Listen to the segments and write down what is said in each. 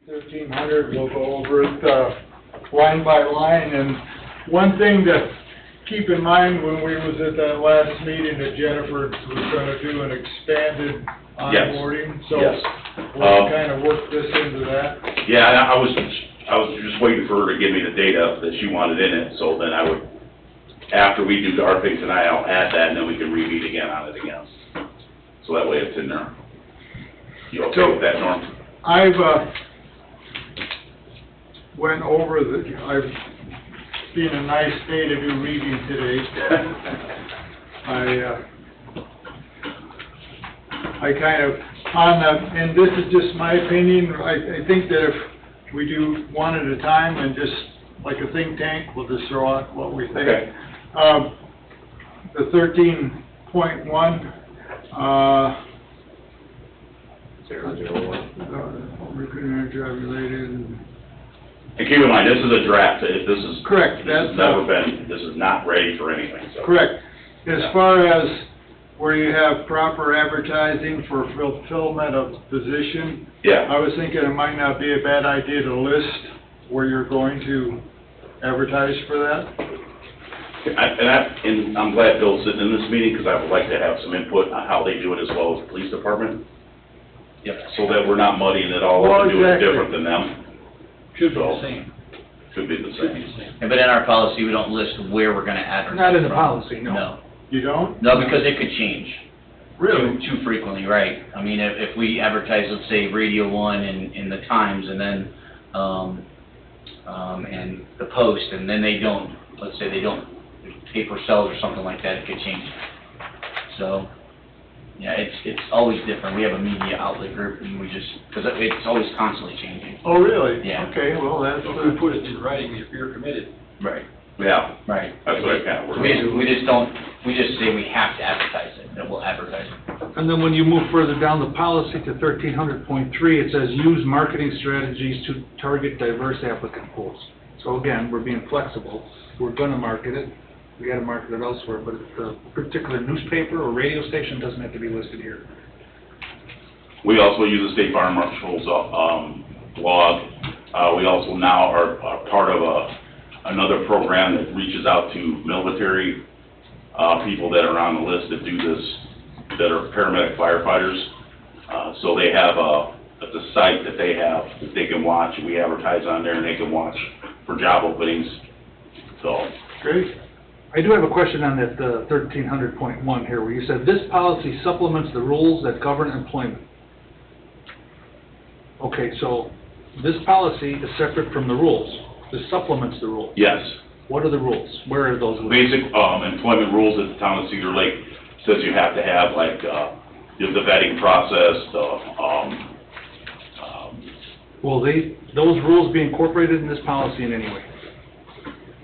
1300, we'll go over it line by line. And one thing to keep in mind when we was at that last meeting that Jennifer was going to do an expanded onboarding. So yes. we'll kind of work this into that. Yeah, I was just waiting for her to give me the data that she wanted in it, so then I would, after we do our thing tonight, I'll add that, and then we can re-meet again on it again. So that way it's in there. You okay with that, Norm? I've went over I've been a nice day to do reading today. I kind of, and this is just my opinion, I think that if we do one at a time and just like a think tank, we'll just throw out what we think. Okay. The 13.1, recruiting and job related. And keep in mind, this is a draft. This is correct. This is not ready for anything. So. Correct. As far as where you have proper advertising for fulfillment of position, yeah. I was thinking it might not be a bad idea to list where you're going to advertise for that. And I'm glad Bill's sitting in this meeting because I would like to have some input on how they do it as well as the police department. Yep. So that we're not muddying it all up and doing it different than them. Should be the same. Should be the same. Yeah, but in our policy, we don't list where we're going to advertise. Not in the from. policy, no. No. You don't? No, because it could change. Really? Too frequently, right. I mean, if we advertise, let's say, Radio 1 in the Times, and then, and the Post, and then they don't, let's say they don't, paper sells or something like that, it could change. So, yeah, it's always different. We have a media outlet group, and we just, because it's always constantly changing. Oh, really? Yeah. Okay, well, that's... So if we put it in writing, if you're committed. Right. Yeah. Right. That's what I kind of work. We just say we have to advertise it, and we'll advertise it. And then when you move further down the policy to 1300.3, it says use marketing strategies to target diverse applicant pools. So again, we're being flexible. We're going to market it. We got to market it elsewhere, but if the particular newspaper or radio station doesn't have to be listed here. We also use the State Fire Marshal's blog. We also now are part of another program that reaches out to military people that are on the list that do this, that are paramedic firefighters. So they have a site that they have that they can watch. We advertise on there, and they can watch for job openings. So Great. I do have a question on that 1300.1 here, where you said this policy supplements the rules that govern employment. Okay, so this policy is separate from the rules. This supplements the rules. yes. What are the rules? Where are those rules? Basic employment rules at the town of Cedar Lake says you have to have like the vetting process. Will those rules be incorporated in this policy in any way?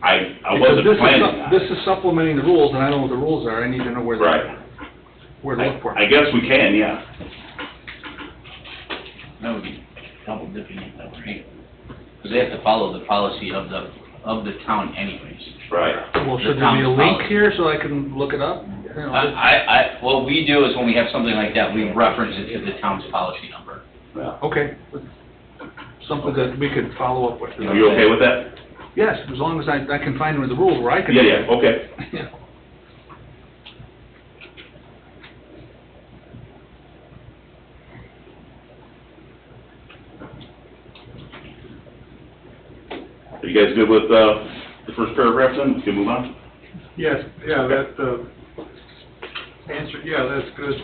I wasn't planning. This is supplementing the rules, and I don't know what the rules are. I need to know where where to look for. I guess we can, yeah. That would be double dipping it, though, right? Because they have to follow the policy of the town anyways. Right. Well, The should there be a town's link policy. here so I can look it up? You know, What we do is when we have something like that, we reference it to the town's policy number. Yeah. okay. Something that we could follow up with. Are you okay with that? Yes, as long as I can find the rules where I can. Yeah, okay. Yeah. Are you guys good with the first paragraph then? We can move on? Yes, yeah, that answer, yeah, that's good.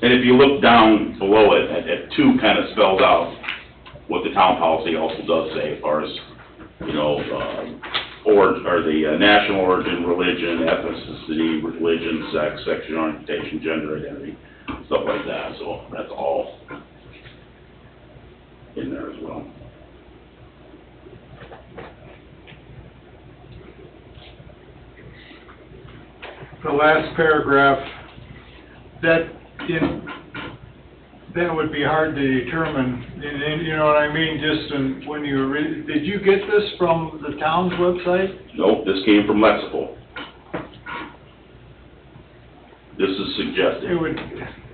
And if you look down below it, at 2 kind of spells out what the town policy also does say as far as, you know, the national origin, religion, ethnicity, religion, sex, sexual orientation, gender identity, stuff like that. So that's all in there as well. The last paragraph, that would be hard to determine, and you know what I mean, just when you did you get this from the town's website? Nope, this came from Lexipol. This is suggested. It would,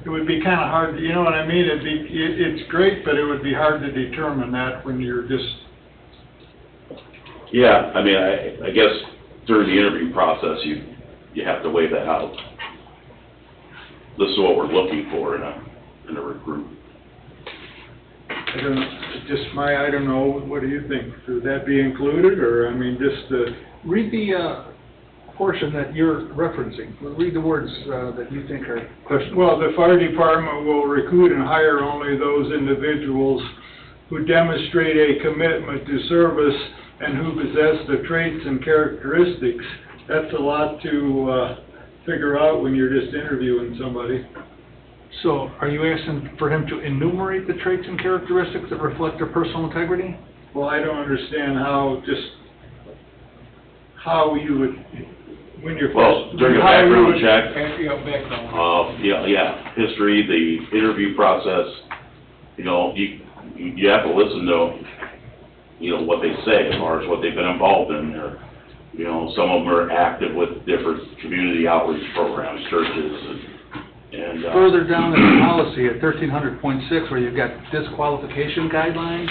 it would be kinda hard, you know what I mean? It's great, but it would be hard to determine that when you're just, Yeah, I mean, I guess during the interview process, you have to weigh that out. This is what we're looking for in a recruit. I don't know, I don't know, what do you think? Should that be included, or, I mean, just the... Read the portion that you're referencing. Read the words that you think are questionable. Well, the fire department will recruit and hire only those individuals who demonstrate a commitment to service and who possess the traits and characteristics. That's a lot to figure out when you're just interviewing somebody. So, are you asking for him to enumerate the traits and characteristics that reflect their personal integrity? Well, I don't understand how you would, when you're... Well, during a background check, background. yeah, history, the interview process, you know, you have to listen to, you know, what they say as far as what they've been involved in. Or, you know, some of them are active with different community outreach programs, churches, and Further down in the policy at 1300.6, where you've got disqualification guidelines,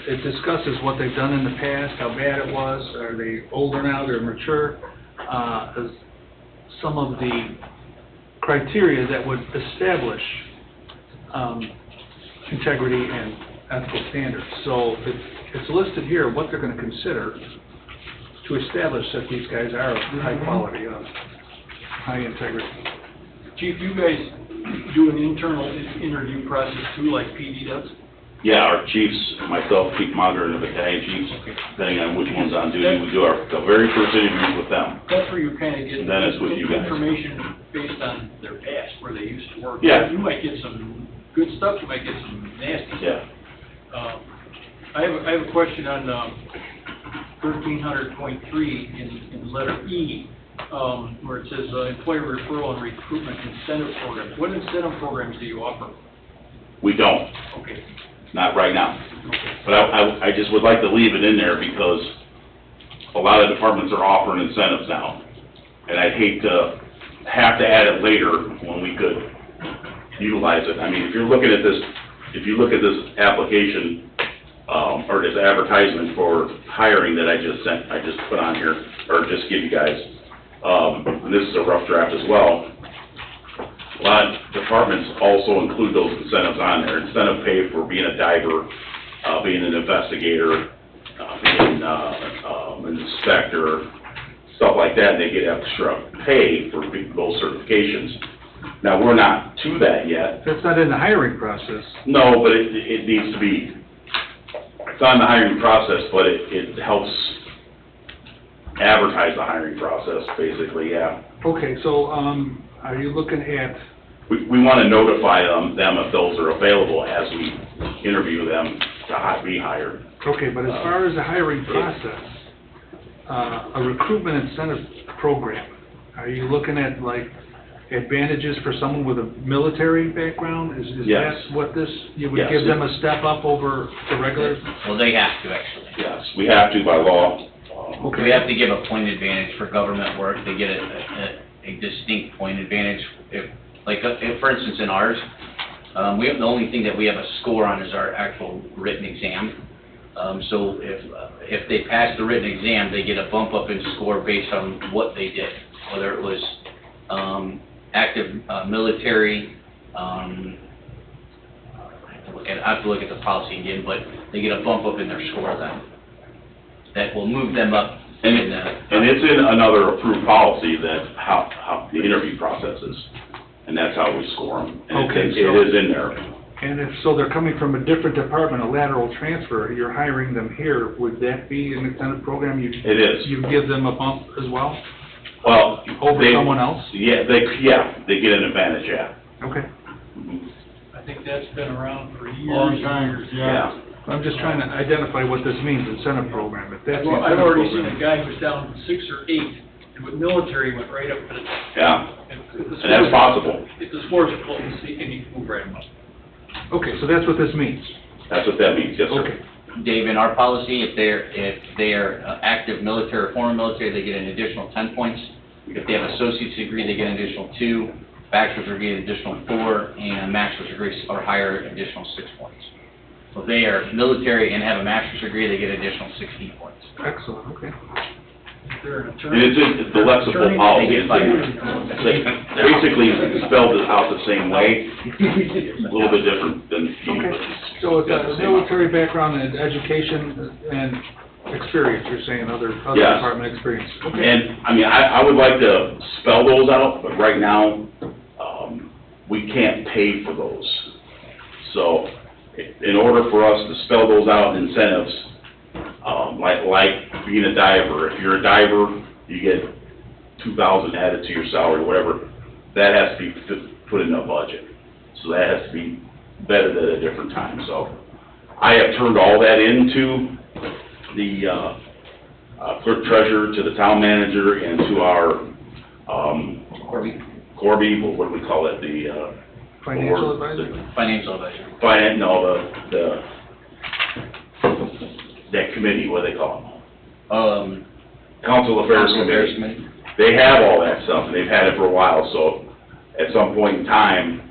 it discusses what they've done in the past, how bad it was, are they older now, they're mature, as some of the criteria that would establish integrity and ethical standards. So it's listed here what they're going to consider to establish that these guys are of high quality, high integrity. Chief, you guys do an internal interview process too, like PD does? yeah, our chiefs, myself, chief monitor, and the battalion chiefs, depending on which one's on duty, we do the very first interviews with them. That's where you kind of get And then it's with you guys. information based on their past, where they used to work. Yeah. You might get some good stuff, you might get some nasty stuff. Yeah. I have a question on 1300.3 in letter E, where it says employer referral and recruitment incentive programs. What incentive programs do you offer? We don't, Okay. not right now. Okay. But I just would like to leave it in there because a lot of departments are offering incentives now. And I'd hate to have to add it later when we could utilize it. I mean, if you look at this application, or this advertisement for hiring that I just put on here, or just give you guys, and this is a rough draft as well. A lot of departments also include those incentives on there. Incentive pay for being a diver, being an investigator, being an inspector, stuff like that. They get extra pay for those certifications. Now, we're not to that yet. That's not in the hiring process. No, but it needs to be. It's on the hiring process, but it helps advertise the hiring process, basically, yeah. Okay, so, are you looking at, We want to notify them if those are available as we interview them to be hired. okay, but as far as the hiring process, a recruitment incentive program, are you looking at like advantages for someone with a military background? Is Yes. that what this, you would Yes. give them a step up over the regular? Well, they have to, actually. Yes, we have to by law. Okay. We have to give a point advantage for government work. They get a distinct point advantage. If, for instance, in ours, we have, the only thing that we have a score on is our actual written exam. So if they pass the written exam, they get a bump up in score based on what they did, whether it was active military. I have to look at the policy again, but they get a bump up in their score then. That will move them up. And it's in another approved policy that how the interview process is, and that's how we score them. And Okay, it so- is in there. And if, so they're coming from a different department, a lateral transfer, you're hiring them here, would that be an incentive program? It is. You give them a bump as well, Well, over someone else? Yeah, they get an advantage, yeah. Okay. I think that's been around for years. Long time, yeah. I'm just trying to identify what this means, incentive program. If that's the Well, I've incentive already seen program. a guy who was down 6 or 8, and with military went right up to the top. Yeah, And and that's possible. If the scores are close, and you can move right up. Okay, so that's what this means. That's what that means, yes, sir. Okay. Dave, in our policy, if they are active military or former military, they get an additional 10 points. If they have associate's degree, they get an additional 2. bachelor's degree, additional 4, and master's degree or higher, additional 6 points. So if they are military and have a master's degree, they get additional 16 points. Excellent, okay. If they're an And attorney. it's the flexible policy. It's like, basically spelled it out the same way, a little bit different than you. but it's So it's got the a same military background and education and experience, you're saying, other Yes. department experience. Okay. And, I mean, I would like to spell those out, but right now, we can't pay for those. So, in order for us to spell those out in incentives, like being a diver, if you're a diver, you get 2,000 added to your salary, whatever, that has to be put in a budget. So that has to be vetted at a different time, so. I have turned all that into the, clerk treasurer, to the town manager, and to our, Corby, what do we call it, the, Financial board, advisor? Financial advisor. that committee, what do they call them? Um, Council Affairs Council Affairs Committee. Committee. They have all that stuff, and they've had it for a while, so at some point in time,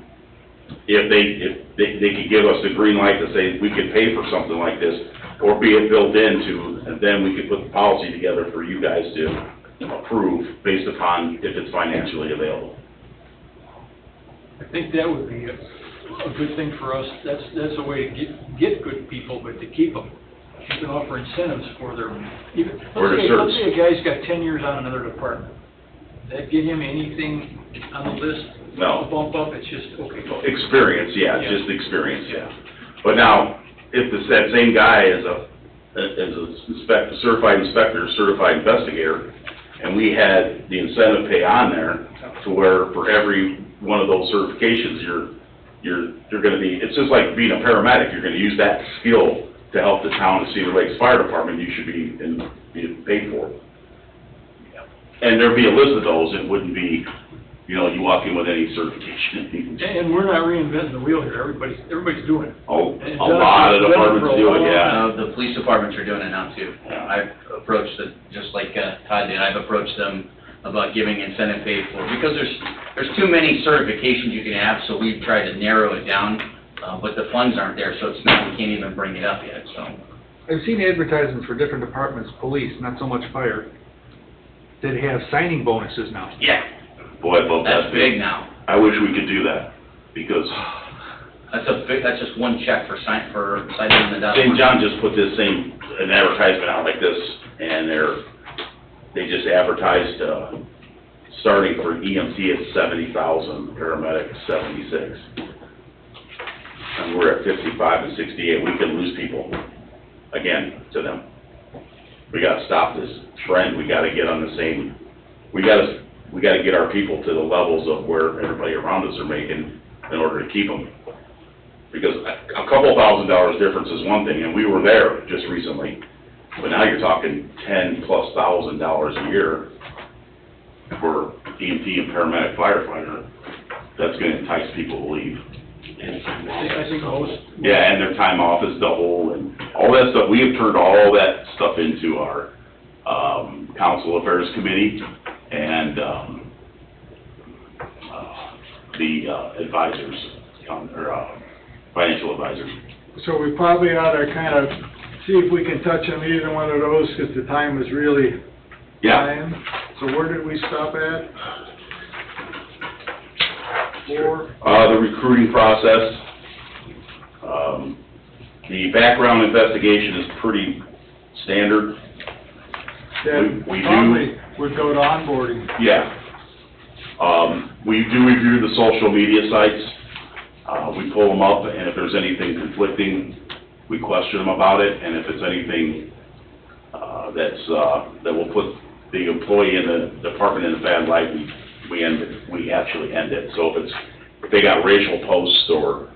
if they could give us the green light to say we could pay for something like this, or be it built into, and then we could put the policy together for you guys to approve based upon if it's financially available. I think that would be a good thing for us. That's a way to get good people, but to keep them. You can offer incentives for their, even, Or to let's say search. a guy's got 10 years on another department. That get him anything on the list? No. A bump up, it's just, okay. Experience, yeah, Yeah. just experience, yeah. But now, if that same guy is a certified inspector, certified investigator, and we had the incentive pay on there to where for every one of those certifications, you're gonna be, it's just like being a paramedic, you're gonna use that skill to help the town of Cedar Lakes Fire Department, you should be paid for. And there'd be a list of those, it wouldn't be, you walk in with any certification. And we're not reinventing the wheel here. Everybody's doing it. A lot of departments do it, yeah. The police departments are doing it now too. I've approached it, just like Todd did, I've approached them about giving incentive pay for, because there's too many certifications you can have, so we've tried to narrow it down, but the funds aren't there, so it's not, we can't even bring it up yet, so. I've seen advertisements for different departments, police, not so much fire, that have signing bonuses now. Yeah, Boy, I'd love that. that's big now. I wish we could do that, because That's just one check for signing on the dotted St. line. John just put an advertisement out like this, and they just advertised, starting for EMT at 70,000, paramedic 76. And we're at 55 and 68, we can lose people, again, to them. We gotta stop this trend, we gotta get on the same, we gotta get our people to the levels of where everybody around us are making in order to keep them. Because a couple $1,000s difference is one thing, and we were there just recently, but now you're talking $10,000+ a year for EMT and paramedic firefighter. That's gonna entice people to leave. I think most. Yeah, and their time off is double, and all that stuff, we have turned all that stuff into our, Council Affairs Committee, and, the, advisors, financial advisors. So we probably ought to kind of see if we can touch on either one of those, because the time is really Yeah, flying. So where did we stop at? 4? the recruiting process, the background investigation is pretty standard. That we do- probably would go to onboarding. Yeah. We do review the social media sites. We pull them up, and if there's anything conflicting, we question them about it, and if it's anything, that will put the employee in the department in a bad light, we end it, we actually end it. So if they got racial posts or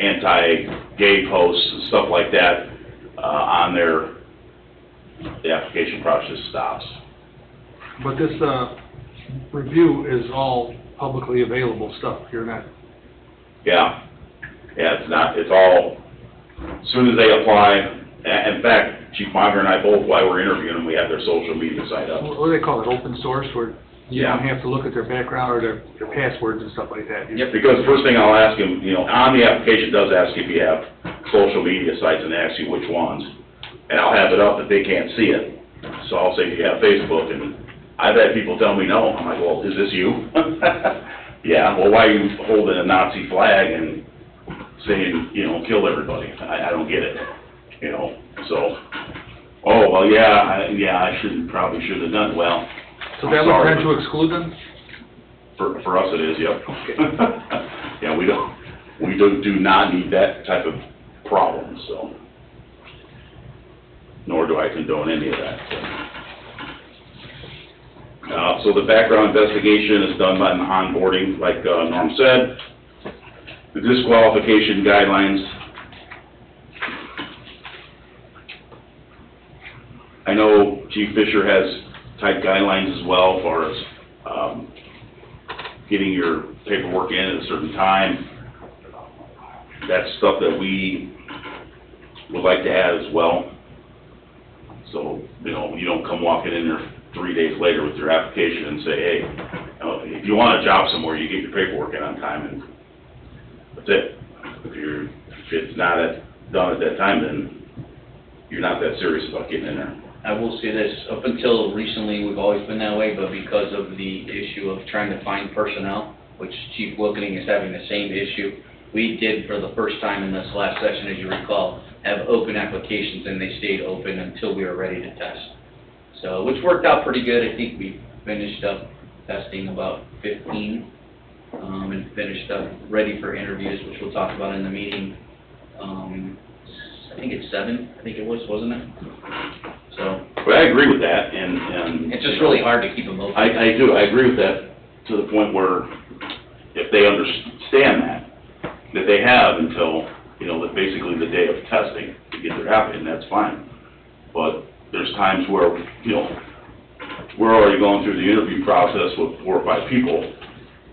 anti-gay posts and stuff like that, on there, the application process stops. But this, review is all publicly available stuff, you're not, Yeah, it's all, as soon as they apply, in fact, Chief Monger and I both, while we're interviewing them, we have their social media site up. what do they call it, open source, where You don't have to look at their background or their passwords and stuff like that. Yep, because the first thing I'll ask them, you know, on the application does ask if you have social media sites and asks you which ones. And I'll have it up if they can't see it. So I'll say, do you have Facebook? And I've had people tell me no. I'm like, well, is this you? Yeah, well, why are you holding a Nazi flag and saying, you know, kill everybody? I don't get it, you know, so. Oh, well, yeah, I probably shouldn't have done, well, So I'm that would sorry. tend to exclude them? For us it is, yep. Yeah, we do not need that type of problem, so. Nor do I condone any of that, so. So the background investigation is done by the onboarding, like Norm said. The disqualification guidelines. I know Chief Fisher has tight guidelines as well as far as getting your paperwork in at a certain time. That's stuff that we would like to add as well. So, you know, you don't come walking in there 3 days later with your application and say, hey, you know, if you want a job somewhere, you get your paperwork in on time, and that's it. If it's not done at that time, then you're not that serious about getting in there. I will say this, up until recently, we've always been that way, but because of the issue of trying to find personnel, which Chief Wilkening is having the same issue, we did, for the first time in this last session, as you recall, have open applications, and they stayed open until we were ready to test. So, which worked out pretty good. I think we finished up testing about 15, and finished up ready for interviews, which we'll talk about in the meeting. I think it's 7, I think it was, wasn't it? So. But I agree with that, and It's just really hard to keep them open. I do, I agree with that, to the point where if they understand that they have until, you know, basically the day of testing to get their app in, that's fine. But there's times where, you know, we're already going through the interview process with 4 or 5 people,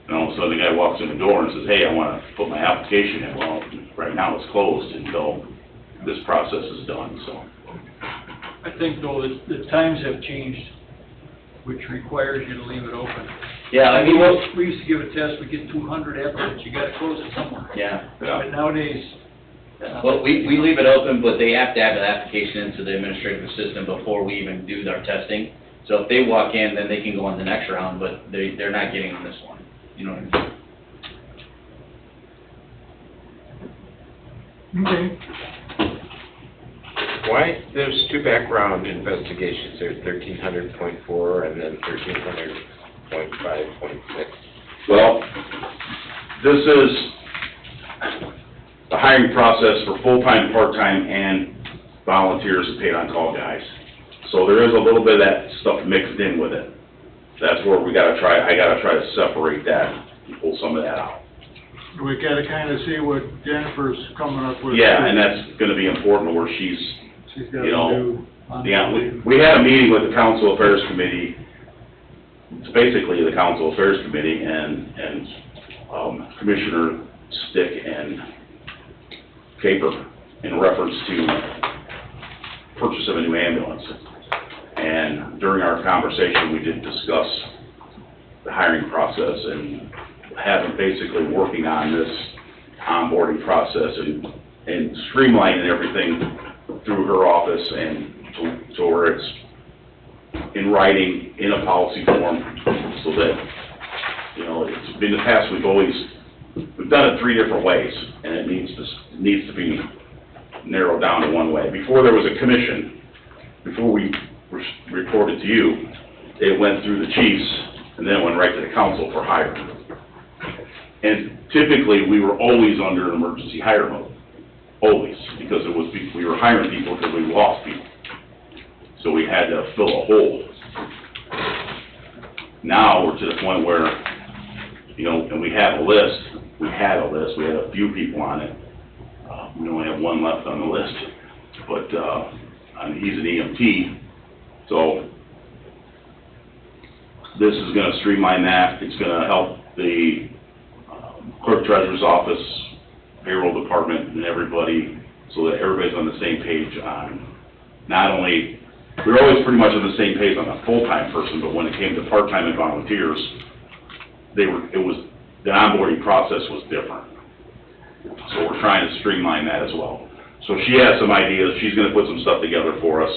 and all of a sudden the guy walks in the door and says, hey, I want to put my application in. Well, right now it's closed until this process is done, so. I think though that the times have changed, which requires you to leave it open. Yeah, I mean, We used to give a test, we get 200 applicants, you gotta close it somewhere. yeah. But nowadays, Well, we leave it open, but they have to add an application into the administrative assistant before we even do their testing. So if they walk in, then they can go on the next round, but they're not getting on this one. You know what I mean? Okay. Why, there's 2 background investigations, there's 1300.4 and then 1300.5.6. Well, this is the hiring process for full-time, part-time, and volunteers and paid-on-call guys. So there is a little bit of that stuff mixed in with it. That's where I gotta try to separate that and pull some of that out. We gotta kinda see what Jennifer's coming up with. Yeah, and that's gonna be important where she's gotta you know, do. yeah, we had a meeting with the Council Affairs Committee. It's basically the Council Affairs Committee and Commissioner Stick and Caper in reference to purchase of a new ambulance. And during our conversation, we did discuss the hiring process and having basically working on this onboarding process and streamlining everything through her office and to where it's in writing, in a policy form, so that, you know, it's been in the past, we've done it 3 different ways, and it needs to be narrowed down to one way. Before there was a commission, before we reported to you, it went through the chiefs, and then it went right to the council for hire. And typically, we were always under an emergency hire mode. Always, because we were hiring people because we lost people. So we had to fill a hole. Now we're to the point where, you know, and we had a list, we had a few people on it. We only have 1 left on the list, but he's an EMT, so this is gonna streamline that. It's gonna help the clerk treasurer's office, payroll department, and everybody, so that everybody's on the same page on not only we were always pretty much on the same page on a full-time person, but when it came to part-time and volunteers, the onboarding process was different. So we're trying to streamline that as well. So she has some ideas, she's gonna put some stuff together for us,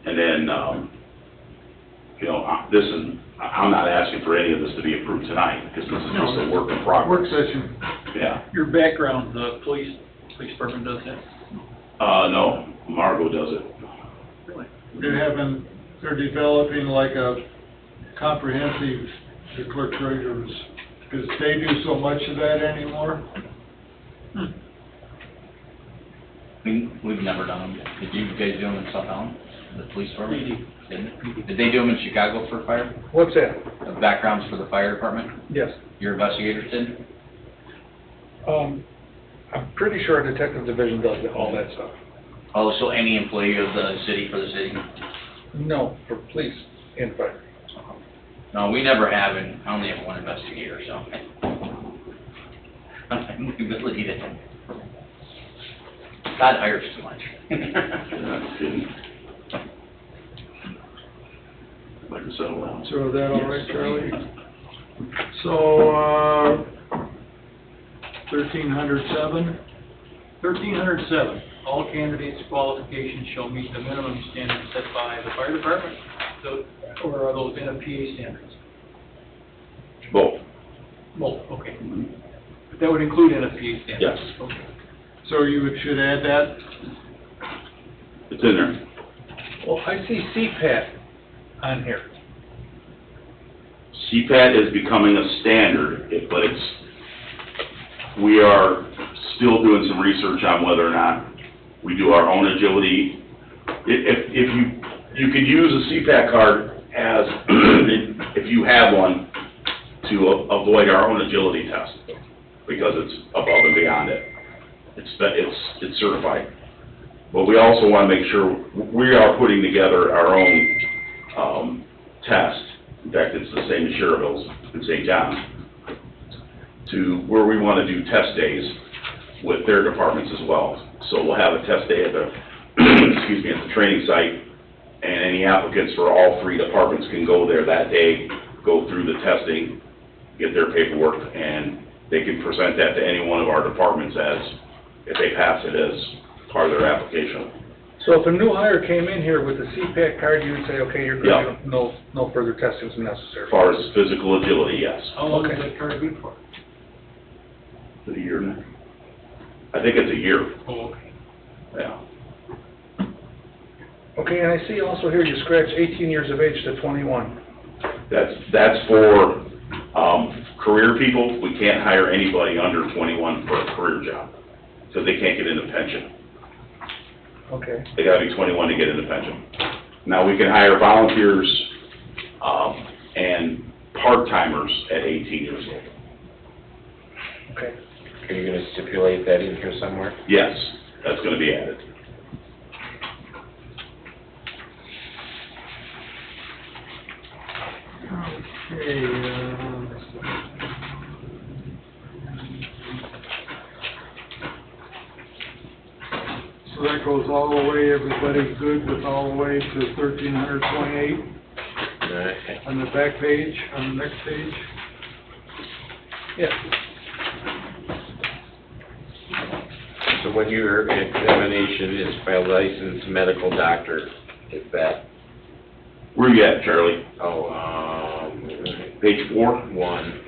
and then, you know, I'm not asking for any of this to be approved tonight, because this is just a work in progress. Work session. Yeah. Your background, the police department does that? No, Margot does it. Really? They're developing like a comprehensive, the clerk treasurers, because they do so much of that anymore. We've never done them. Did you guys do them in South Allen, the police department? We Didn't? Did they do them in Chicago for fire? What's that? The backgrounds for the fire department? Yes. Your investigators did? I'm pretty sure our detective division does all that stuff. Oh, so any employee of the city for the city? No, for police and fire. No, we never have, and I only have one investigator, so. The ability to. God hires too much. Not kidding. Like to settle down. So is that all right, Charlie? So, 1307, 1307, all candidates' qualifications shall meet the minimum standards set by the fire department, or are those NFPA standards? Both. Both, okay. But that would include NFPA standards? Yes. Okay. so should add that? It's in there. Well, I see CPAT on here. CPAT is becoming a standard, but we are still doing some research on whether or not we do our own agility. If you could use a CPAT card as, if you have one, to avoid our own agility test, because it's above and beyond it. It's certified. But we also want to make sure we are putting together our own test. In fact, it's the same as Cherville's in St. John, to where we want to do test days with their departments as well. So we'll have a test day at the, excuse me, at the training site, and any applicants for all three departments can go there that day, go through the testing, get their paperwork, and they can present that to any one of our departments as, if they pass it, as part of their application. So if a new hire came in here with a CPAT card, you would say, okay, you're Yeah. good, no further testing is necessary. As far as physical agility, yes. How long is Okay. that card good for? Is it a year now? I think it's a year, Oh, okay. yeah. Okay, and I see also here you scratch 18 years of age to 21. That's for, career people. We can't hire anybody under 21 for a career job, because they can't get into pension. Okay. They gotta be 21 to get into pension. Now, we can hire volunteers, and part-timers at 18 years old. Okay. Are you gonna stipulate that in here somewhere? Yes, that's gonna be added. Okay, so that goes all the way, everybody good with all the way to 1328 on the back page, on the next page? Yeah. So when your examination is by a licensed medical doctor, is that, Where you at, Charlie? Page 4? one,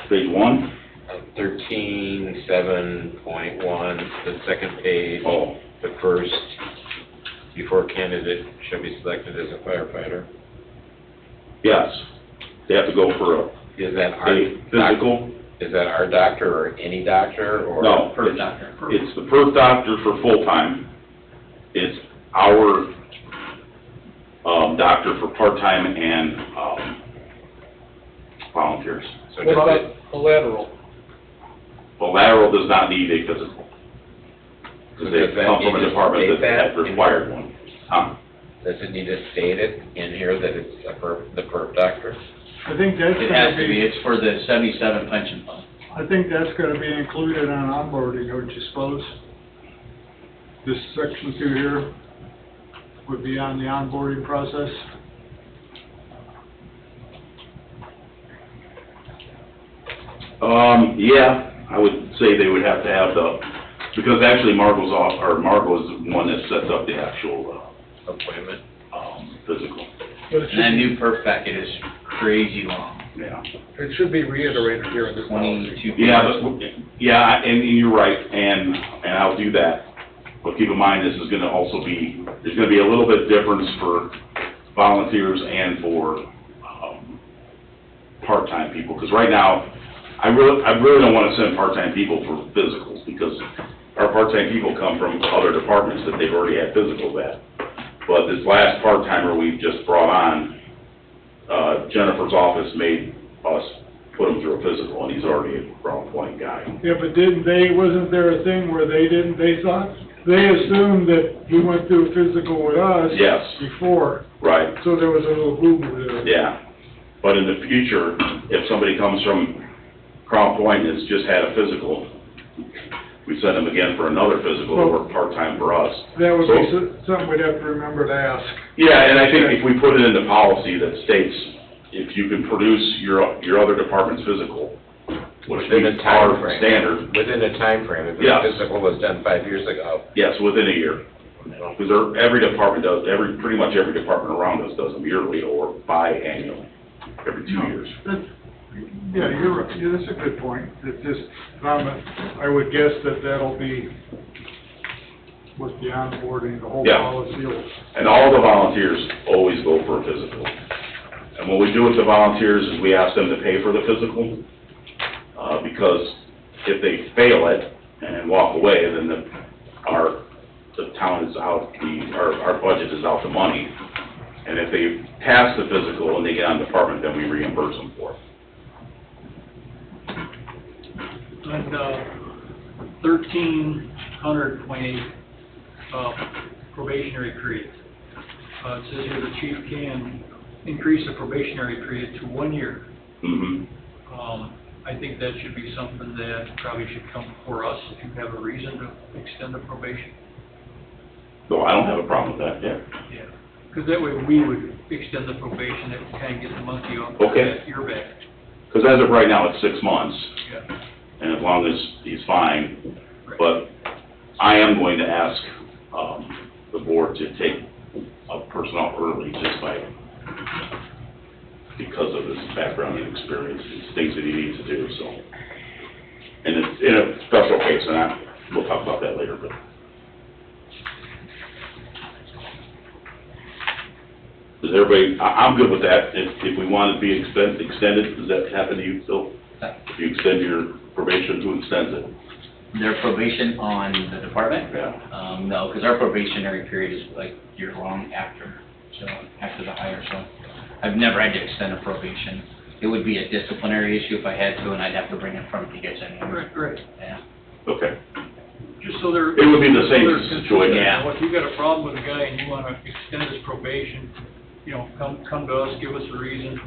Page 1? 13.7.1, the second page, Oh, the first, before candidate shall be selected as a firefighter. yes. They have to go for Is that our a physical. Is that our doctor or any doctor or? No, First doctor. it's the first doctor for full-time. It's our, doctor for part-time and, volunteers. So What does about it, a lateral? The lateral does not need a physical, because they Does that come from need a to department state that that? required one. Huh? does it need to state it in here that it's the perp doctor? I think that's It has gonna to be, be, it's for the 77 pension fund. I think that's gonna be included on onboarding, don't you suppose? This section through here, would be on the onboarding process? Yeah, I would say they would have to have because actually Margot's the one that sets up the actual, Appointment. physical. But it And that should, new perf packet is crazy long, Yeah. it should be reiterated here in this policy. 22 pages. Yeah, and you're right, and I'll do that. But keep in mind, this is gonna also be, there's gonna be a little bit difference for volunteers and for, part-time people. Because right now, I really don't wanna send part-time people for physicals, because our part-time people come from other departments that they've already had physicals at. But this last part-timer we just brought on, Jennifer's office made us put him through a physical, and he's already a ground point guy. Yeah, but wasn't there a thing where they assumed that he went through a physical with us? Yes. Before, Right, so there was a little boo-boo there. yeah. But in the future, if somebody comes from Crown Point and has just had a physical, we send them again for another physical to work part-time for us. That would be something we'd have to remember to ask. Yeah, and I think if we put it into policy that states, if you can produce your other department's physical, which Within a means time our frame. standard, Within a time frame. If Yes. the physical was done 5 years ago. yes, within a year. Because pretty much every department around us does them yearly or biannually, every 2 years. Yeah, you're right, yeah, that's a good point. It just, I would guess that'll be with the onboarding, the whole Yeah. policy. And all the volunteers always go for a physical. And what we do with the volunteers is we ask them to pay for the physical, because if they fail it and walk away, then the town is out, our budget is out the money. And if they pass the physical and they get on department, then we reimburse them for it. And 1300.8 probationary period. It says here the chief can increase the probationary period to 1 year. Mm-hmm. I think that should be something that probably should come before us if you have a reason to extend the probation. So I don't have a problem with that, yeah. Yeah. Because that way we would extend the probation and kind of get the monkey off Okay. your back. Because as of right now, it's 6 months, Yeah. and as long as he's fine, Right. but I am going to ask, the board to take a person off early just because of his background and experience, and things that he needs to do, so. And it's in a special case, and we'll talk about that later, but. Does everybody, I'm good with that. If we want to be extended, does that happen to you, Phil? If you extend your probation, who extends it? Their probation on the department? Yeah. No, because our probationary period is like year-long after the hire, so I've never had to extend a probation. It would be a disciplinary issue if I had to, and I'd have to bring it from you guys anyway. Right. Yeah. Okay. Just so they're. It would be the same so they're situation. consistent. Yeah. If you've got a problem with a guy and you want to extend his probation, come to us, give us a reason,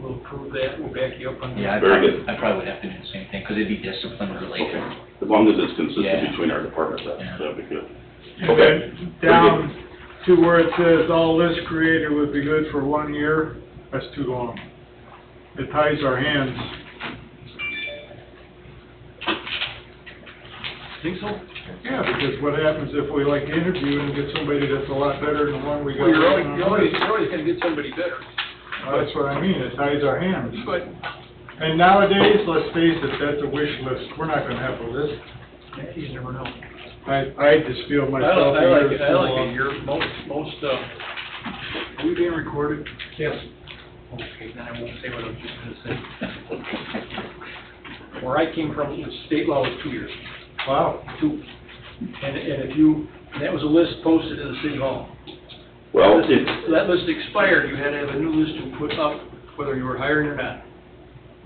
we'll approve that, we'll back you up on that. Yeah, Very good. I probably would have to do the same thing, because it'd be discipline related. Okay. As long as it's consistent Yeah. between our departments, Yeah. that'd be good. And Okay. then Very down to where it says all list created would be good for 1 year, that's too long. It ties our hands. Think so? Yeah, because what happens if we like to interview and get somebody that's a lot better than the one we got? Well, you're always going to get somebody better. That's what I mean, it ties our hands. But, And nowadays, let's face it, that's a wish list. We're not gonna have a list. yeah, you never know. I just feel I myself a year like is it, too I like long. it. Are we being recorded? Yes. Okay, then I won't say what I was just gonna say. Where I came from, the state law was 2 years. Wow. 2. And that was a list posted in the city hall. Well, That list expired, you had to have a new list to put up, whether you were hiring or not.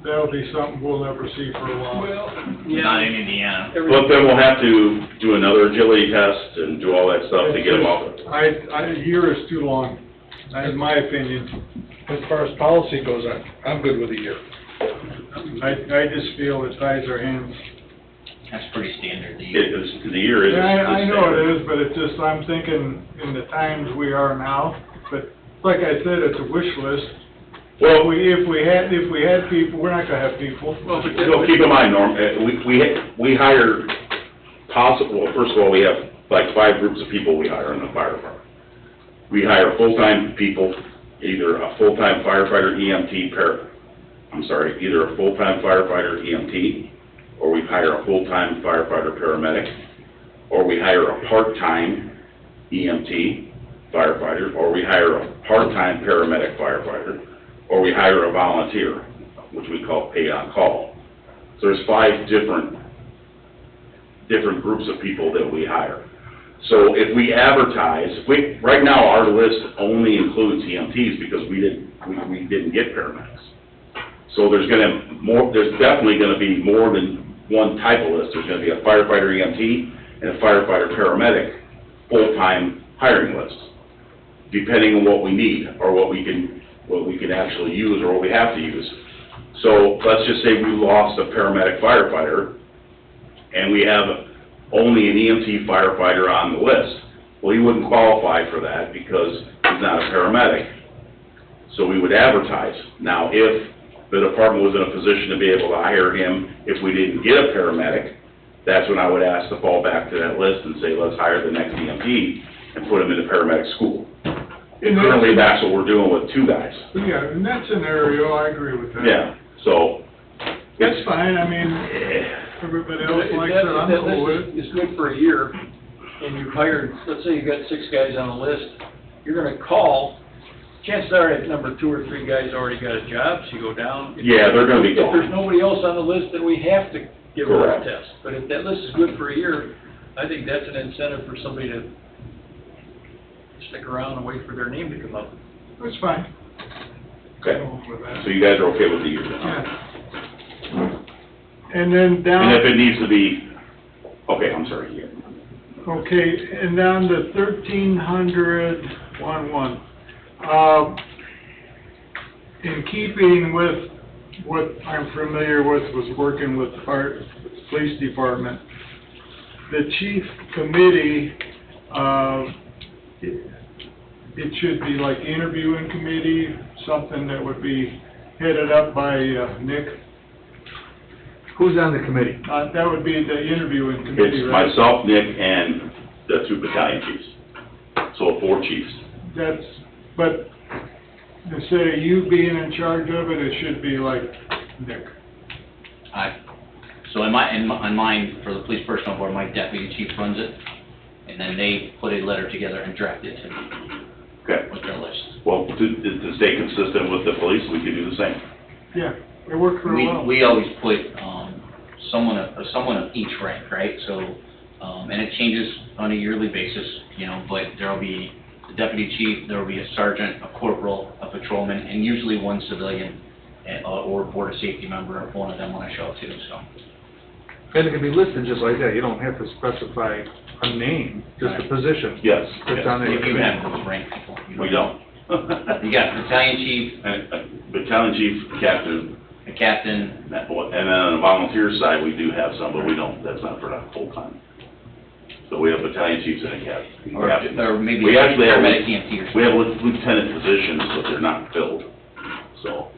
That'll be something we'll never see for a while. Well, Not yeah. in Indiana. but then we'll have to do another agility test and do all that stuff to get them off. A year is too long, in my opinion. As far as policy goes, I'm good with a year. I just feel it ties our hands. That's pretty standard, It is, the year is. Yeah, I know standard. it is, but it's just, I'm thinking in the times we are now, but like I said, it's a wish list. Well, If we had people, we're not gonna have people. Well, but so keep in mind, Norm, we hire well, first of all, we have like 5 groups of people we hire in the fire department. We hire full-time people, either a full-time firefighter, either a full-time firefighter, EMT, or we hire a full-time firefighter, paramedic, or we hire a part-time EMT firefighter, or we hire a part-time paramedic firefighter, or we hire a volunteer, which we call pay on call. So there's 5 different groups of people that we hire. So if we advertise, right now our list only includes EMTs because we didn't get paramedics. So there's definitely gonna be more than one type of list. There's gonna be a firefighter EMT and a firefighter paramedic full-time hiring list, depending on what we need or what we can actually use or what we have to use. So let's just say we lost a paramedic firefighter and we have only an EMT firefighter on the list. Well, he wouldn't qualify for that because he's not a paramedic. So we would advertise. Now, if the department was in a position to be able to hire him, if we didn't get a paramedic, that's when I would ask to fall back to that list and say, let's hire the next EMT and put him in the paramedic school. Currently, that's what we're doing with 2 guys. Yeah, in that scenario, I agree with that. Yeah, so. That's fine, I mean, everybody else likes it, I'm cool with it. It's good for a year, and you've hired, let's say you've got 6 guys on the list, you're gonna call, chances are that number 2 or 3 guys already got a job, so you go down. Yeah, they're gonna be If gone. there's nobody else on the list, then we have to give them a Correct. test. But if that list is good for a year, I think that's an incentive for somebody to stick around and wait for their name to come up. That's fine. Okay, I'm with that. so you guys are okay with the year then? Yeah. And then And down, if it needs to be, okay, I'm sorry, yeah. okay, and down to 1300-11. In keeping with what I'm familiar with, was working with our police department, the chief committee, it should be like interviewing committee, something that would be headed up by Nick. Who's on the committee? That would be the interviewing committee, It's right? myself, Nick, and the 2 battalion chiefs. So 4 chiefs. That's, but instead of you being in charge of it, it should be like Nick. So on mine, for the police personnel board, my deputy chief runs it, and then they put a letter together and draft it to me Okay. with their list. Well, to stay consistent with the police, we can do the same. Yeah, it worked real well. We always put, someone of each rank, right? So, and it changes on a yearly basis, you know, but there'll be the deputy chief, there'll be a sergeant, a corporal, a patrolman, and usually 1 civilian, or board of safety member, if one of them want to show up too, so. And it can be listed just like that, you don't have to specify a name, just a position. Yes, That's on yes. the If you have those rank people. We don't. You got battalion chief, And, battalion chief, captain, a captain, and then on the volunteer side, we do have some, but we don't, that's not for that full-time. So we have battalion chiefs and a captain. or maybe We a actually have, paramedic EMT or we have something. lieutenant positions, but they're not filled, so.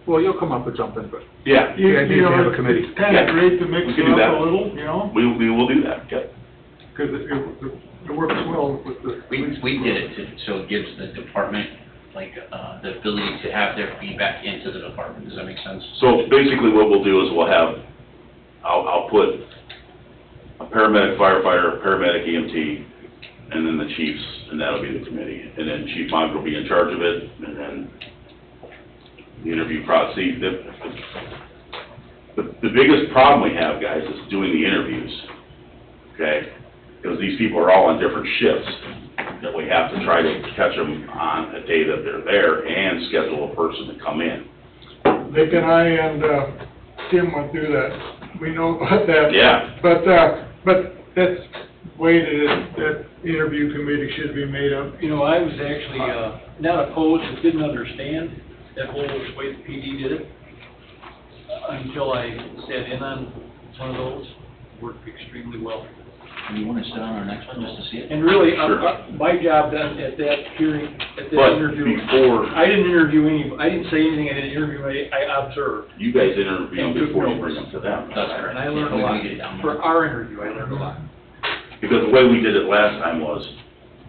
Well, you'll come up with something, but Yeah, The idea is to have a committee. It's kind of Yeah. great to mix We it can do that. up a little, you know, we will do that, yeah. because it works well with the. We did it so it gives the department, like, the ability to have their feedback into the department, does that make sense? So basically what we'll do is we'll have, I'll put a paramedic firefighter, a paramedic EMT, and then the chiefs, and that'll be the committee. And then Chief Monk will be in charge of it, and then the interview process. The biggest problem we have, guys, is doing the interviews, okay? Because these people are all on different shifts, that we have to try to catch them on a day that they're there and schedule a person to come in. Nick and I and Tim went through that. We know about that. Yeah. But that's the way that interview committee should be made up. You know, I was actually, not opposed, but didn't understand that whole way the PD did it, until I sat in on one of those. worked extremely well. You wanna sit on our next one just to see it? And really, Sure. my job then at that hearing, at that But interview, before, I didn't interview I didn't say anything, I didn't interview, I observed. you guys interview them And took before you notes. bring them to them. That's correct. And I learned a We lot. get it down For there. our interview, I learned a lot. Because the way we did it last time was,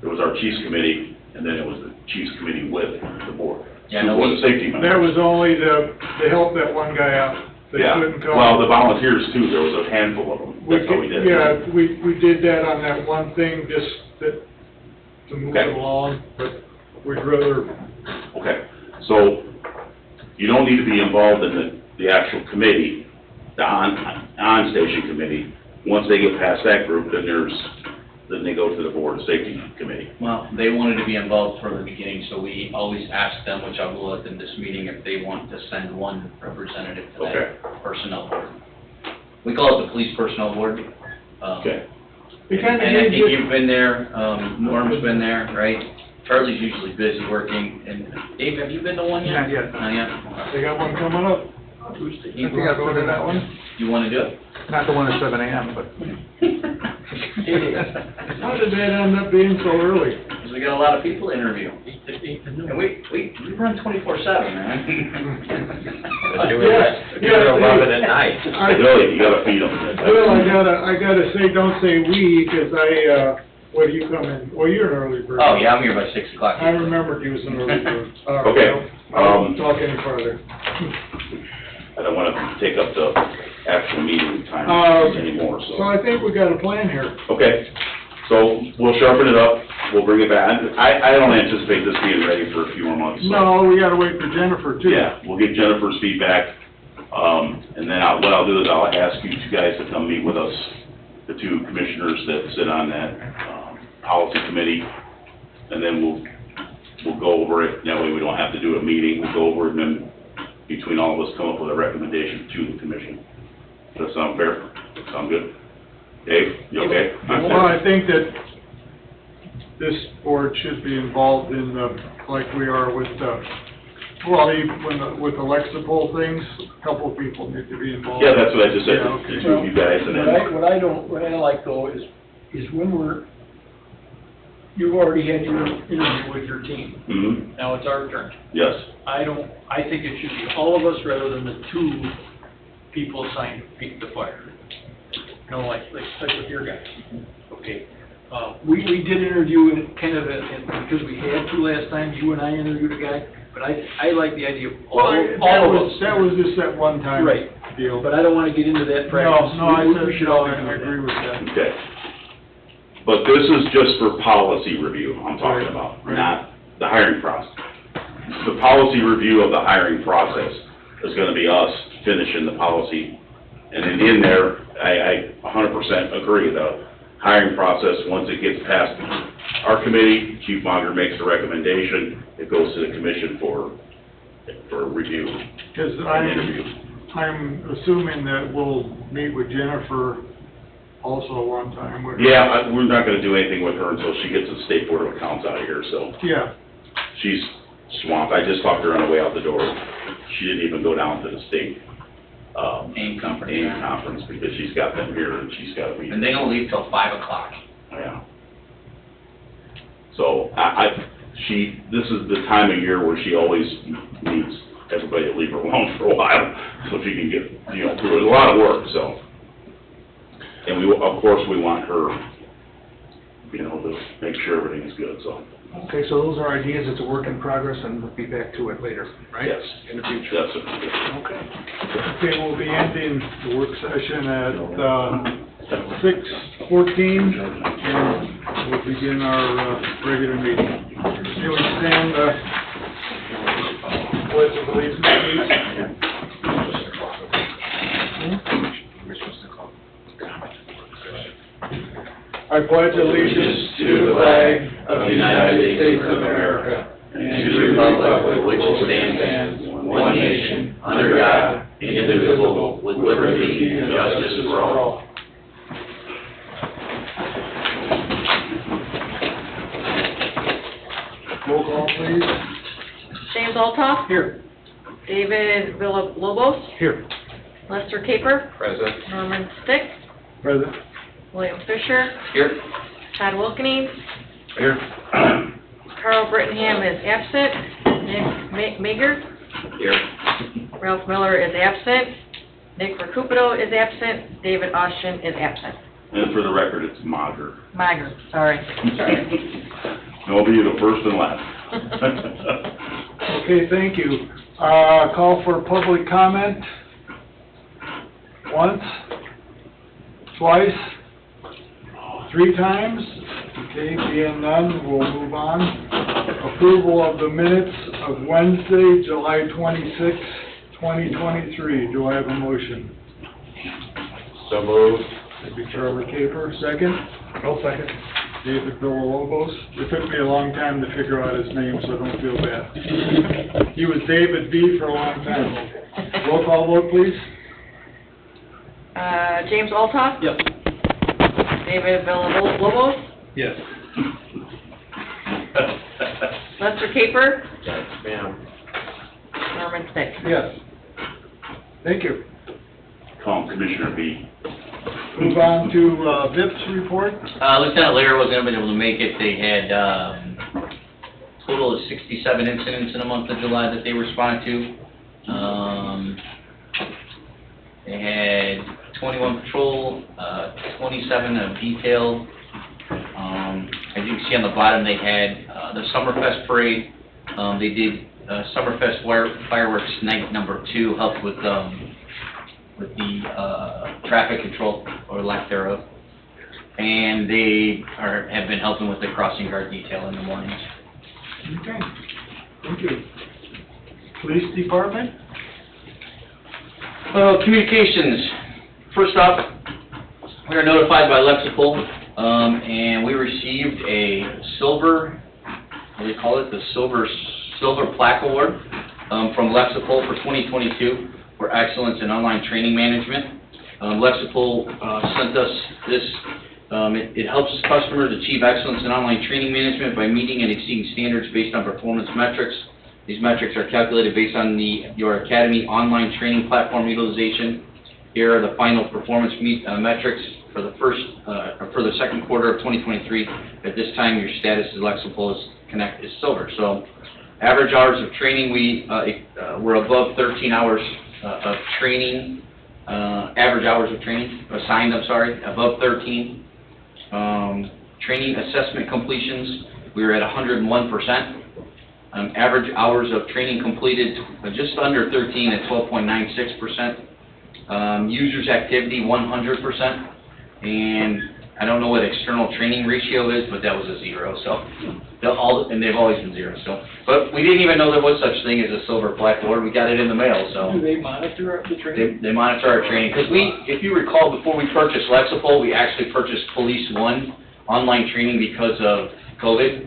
it was our chiefs committee, and then it was the chiefs committee with the board. Yeah, no, With we- the safety members. That was only to help that one guy out. They Yeah, couldn't come. well, the volunteers too, there was a handful of them, that's how we did it. Yeah, we did that on that one thing, just to move Okay. it along, but we'd rather, Okay, so you don't need to be involved in the actual committee, the on-station committee. Once they get past that group, then they go to the board of safety committee. Well, they wanted to be involved from the beginning, so we always ask them, which I will at this meeting, if they want to send one representative to Okay. that personnel board. We call it the police personnel board. Okay, it kind of And I gives think you, you've been there, Norm's been there, right? Charlie's usually busy working, and Dave, have you been to one yet? Not yet. Not yet? they got one coming up. Tuesday. I think I'll go to that one. You wanna do it? Not the one at 7 AM, but. How did that end up being so early? Because we got a lot of people to interview. And we run 24/7, man. Do it 11 at night. really, you gotta feed them. Well, I gotta say, don't say we, because what do you come in, well, you're an early bird. Oh, yeah, I'm here by 6 o'clock. I remembered you was an early bird. All right, Okay, I won't talk any further. I don't wanna take up the actual meeting time anymore, So I think we got a plan here. Okay, so we'll sharpen it up, we'll bring it back. I don't anticipate this being ready for a few more months. so- No, we gotta wait for Jennifer too. Yeah, we'll get Jennifer's feedback, and then what I'll do is I'll ask you two guys to come meet with us, the two commissioners that sit on that, policy committee, and then we'll go over it. That way we don't have to do a meeting, we'll go over it, and then between all of us, come up with a recommendation to the commission. Does that sound fair? Sound good? Dave, you okay? Well, I think that this board should be involved in like we are with, with the Lexipol things, a couple of people need to be involved. Yeah, that's what I just said, Yeah, okay. the two of you guys, and then, What I like though is when you've already had your interview with your team, mhm, now it's our turn. yes, I think it should be all of us rather than the two people assigned to peek the fire. You know, like with your guys. Okay. We did interview in kind of because we had to last time, you and I interviewed a guy, but I like the idea of all of us. That was just that one time Right. deal. But I don't wanna get into that practice. No, I We said, should no, all I be doing agree with that. okay. But this is just for policy review I'm talking about, Right. not the hiring process. The policy review of the hiring process is gonna be us finishing the policy. And then in there, I 100% agree, the hiring process, once it gets past our committee, Chief Monger makes a recommendation, it goes to the commission for review Because and interview. I'm assuming that we'll meet with Jennifer also one time. Yeah, we're not gonna do anything with her until she gets the State Board of Accounts out of here, so. Yeah, She's swamped. I just talked to her on the way out the door. She didn't even go down to the state, AIM conference. AIM conference because she's got them here and she's got to be. And they don't leave till 5 o'clock. Yeah. So this is the time of year where she always needs everybody to leave her alone for a while so she can get, through it. There's a lot of work, so. And of course, we want her, to make sure everything is good, so. Okay, so those are ideas, it's a work in progress, and we'll be back to it later, right? Yes. In the future. That's it. Okay. okay, we'll be ending the work session at 6:14, and we'll begin our regular meeting. Shall we stand, pledge of allegiance, please? I pledge allegiance to the flag of the United States of America and to the republic for which it stands, one nation, under God, indivisible, with liberty and justice for all. Roll call, please. James Altoff. Here. David Villalobos. Here. Lester Caper. Present. Norman Stick. Present. William Fisher, Here. Todd Wilkenings, Here. Carl Brittenham is absent, Nick Mager, Here. Ralph Miller is absent, Nick Recupero is absent, David Austin is absent. And for the record, it's Mager. Mager, sorry. It'll be the first and last. Okay, thank you. Call for public comment. Once, twice, 3 times. Okay, being none, we'll move on. Approval of the minutes of Wednesday, July 26, 2023. Do I have a motion? So moved. Maybe Charlie Caper, second. I'll second. David Villalobos. It took me a long time to figure out his name, so don't feel bad. He was David B. for a long time. Roll call vote, please. James Altoff, Yep. David Villalobos, Yes. Lester Caper, Yes, ma'am. Norman Stick. Yes. Thank you. Call him Commissioner B. Move on to VIP's report. Lieutenant Lair wasn't able to make it. They had, total of 67 incidents in the month of July that they responded to. They had 21 patrol, 27 of detail. As you can see on the bottom, they had, the Summerfest parade. They did, Summerfest fireworks night number 2, helped with the traffic control, or lack thereof. And they have been helping with the crossing guard detail in the mornings. Okay. Thank you. Police Department? Communications. First off, we were notified by Lexipol, and we received a silver, what do you call it, the silver plaque award from Lexipol for 2022 for excellence in online training management. Lexipol sent us this. It helps customers achieve excellence in online training management by meeting and exceeding standards based on performance metrics. These metrics are calculated based on your Academy online training platform utilization. Here are the final performance metrics for the second quarter of 2023. At this time, your status as Lexipol is silver. So, average hours of training, we're above 13 hours of training. Average hours of training assigned. Above 13. Training assessment completions, we were at 101%. Average hours of training completed just under 13 at 12.96%. Users activity 100%. And I don't know what external training ratio is, but that was a 0. So they've always been 0. So, but we didn't even know there was such thing as a silver plaque award. We got it in the mail. So Do they monitor the training? they monitor our training, because if you recall, before we purchased Lexipol, we actually purchased Police One online training because of COVID,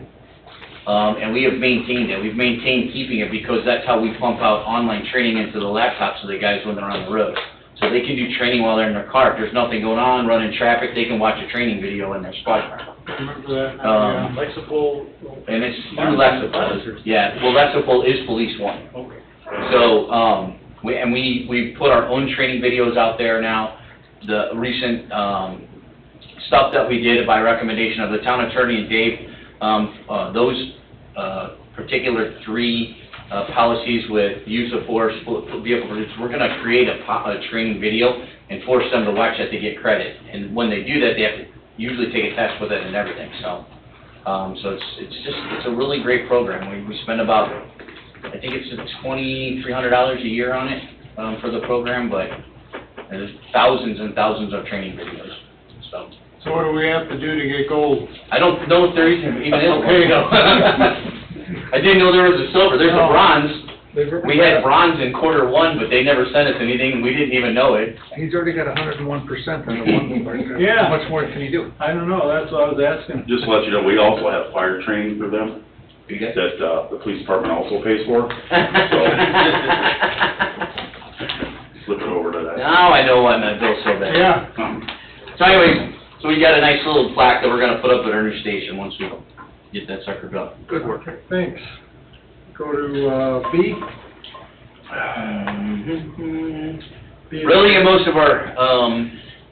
and we have maintained it. We've maintained keeping it because that's how we pump out online training into the laptops of the guys when they're on the road. So they can do training while they're in their car. If there's nothing going on, running traffic, they can watch a training video in their squad car. Remember that? Lexipol. And it's through Lexipol. Yeah, well, Lexipol is Police One. Okay. So, we put our own training videos out there now. The recent stuff that we did by recommendation of the town attorney and Dave, those particular 3 policies with use of force, vehicle pursuits, we're going to create a training video and force them to watch that to get credit. And when they do that, they have to usually take a test with it and everything. So, it's a really great program. We spend about, I think it's $2,300 a year on it for the program, but there's thousands and thousands of training videos. So what do we have to do to get gold? I don't know if there even is one. Okay. I didn't know there was a silver. There's a bronze. We had bronze. bronze in Q1, but they never sent us anything. We didn't even know it. He's already got 101% on the one part. Yeah. How much more can he do? I don't know, that's what I was asking. Just to let you know, we also have fire training for them Do you guys? that the police department also pays for. Flip it over to that. Now I know why my bill's so bad. Yeah. So anyways, so we got a nice little plaque that we're gonna put up at our new station once we get that sucker built. Good work. Okay, thanks. Go to B. Really, in most of our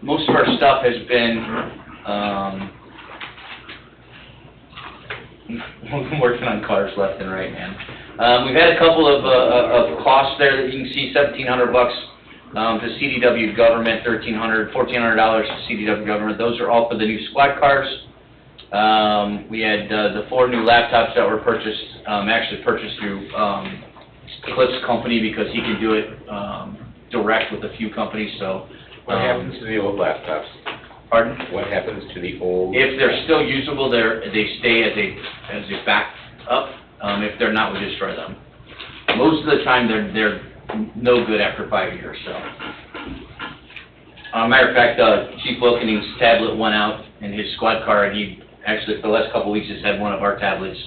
most of our stuff has been, working on cars left and right, man. We've had a couple of costs there that you can see, $1,700 to CDW government, $1,400 to CDW government. Those are all for the new squad cars. We had the 4 new laptops that were purchased, actually purchased through Cliff's company because he can do it direct with a few companies, so. What happens to the old laptops? Pardon? What happens to the old? If they're still usable, they stay as a backup. If they're not, we destroy them. Most of the time, they're no good after 5 years, so. Matter of fact, Chief Wilkening's tablet went out in his squad car, and he actually, for the last couple of weeks, has had one of our tablets.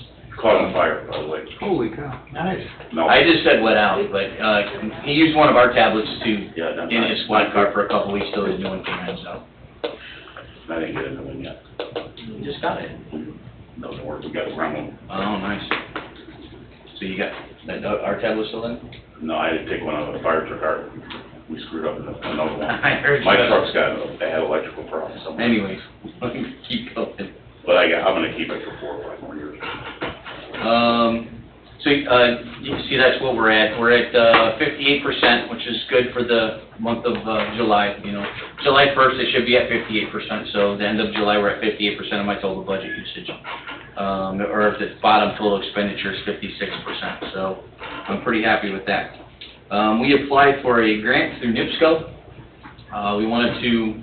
Caught on fire, by the way. Holy cow. Nice. No. I just said went out, but he used one of our tablets Yeah, that's in right. his squad car for a couple of weeks, still didn't do anything, so. I didn't get into it yet. You just got it. Doesn't work, we got a brown one. Oh, nice. So you got, our tablet still in? No, I had to take one out of the fire truck, we screwed up another one. I heard My you. truck's got a bad electrical problem, so. Anyways, keep going. But I'm gonna keep it for 4 or 5 more years. So, you can see that's what we're at. We're at 58%, which is good for the month of July, you know. July 1st, it should be at 58%, so the end of July, we're at 58% of my total budget usage. Or if the bottom total expenditure is 56%, so I'm pretty happy with that. We applied for a grant through NIPSCO. We wanted to,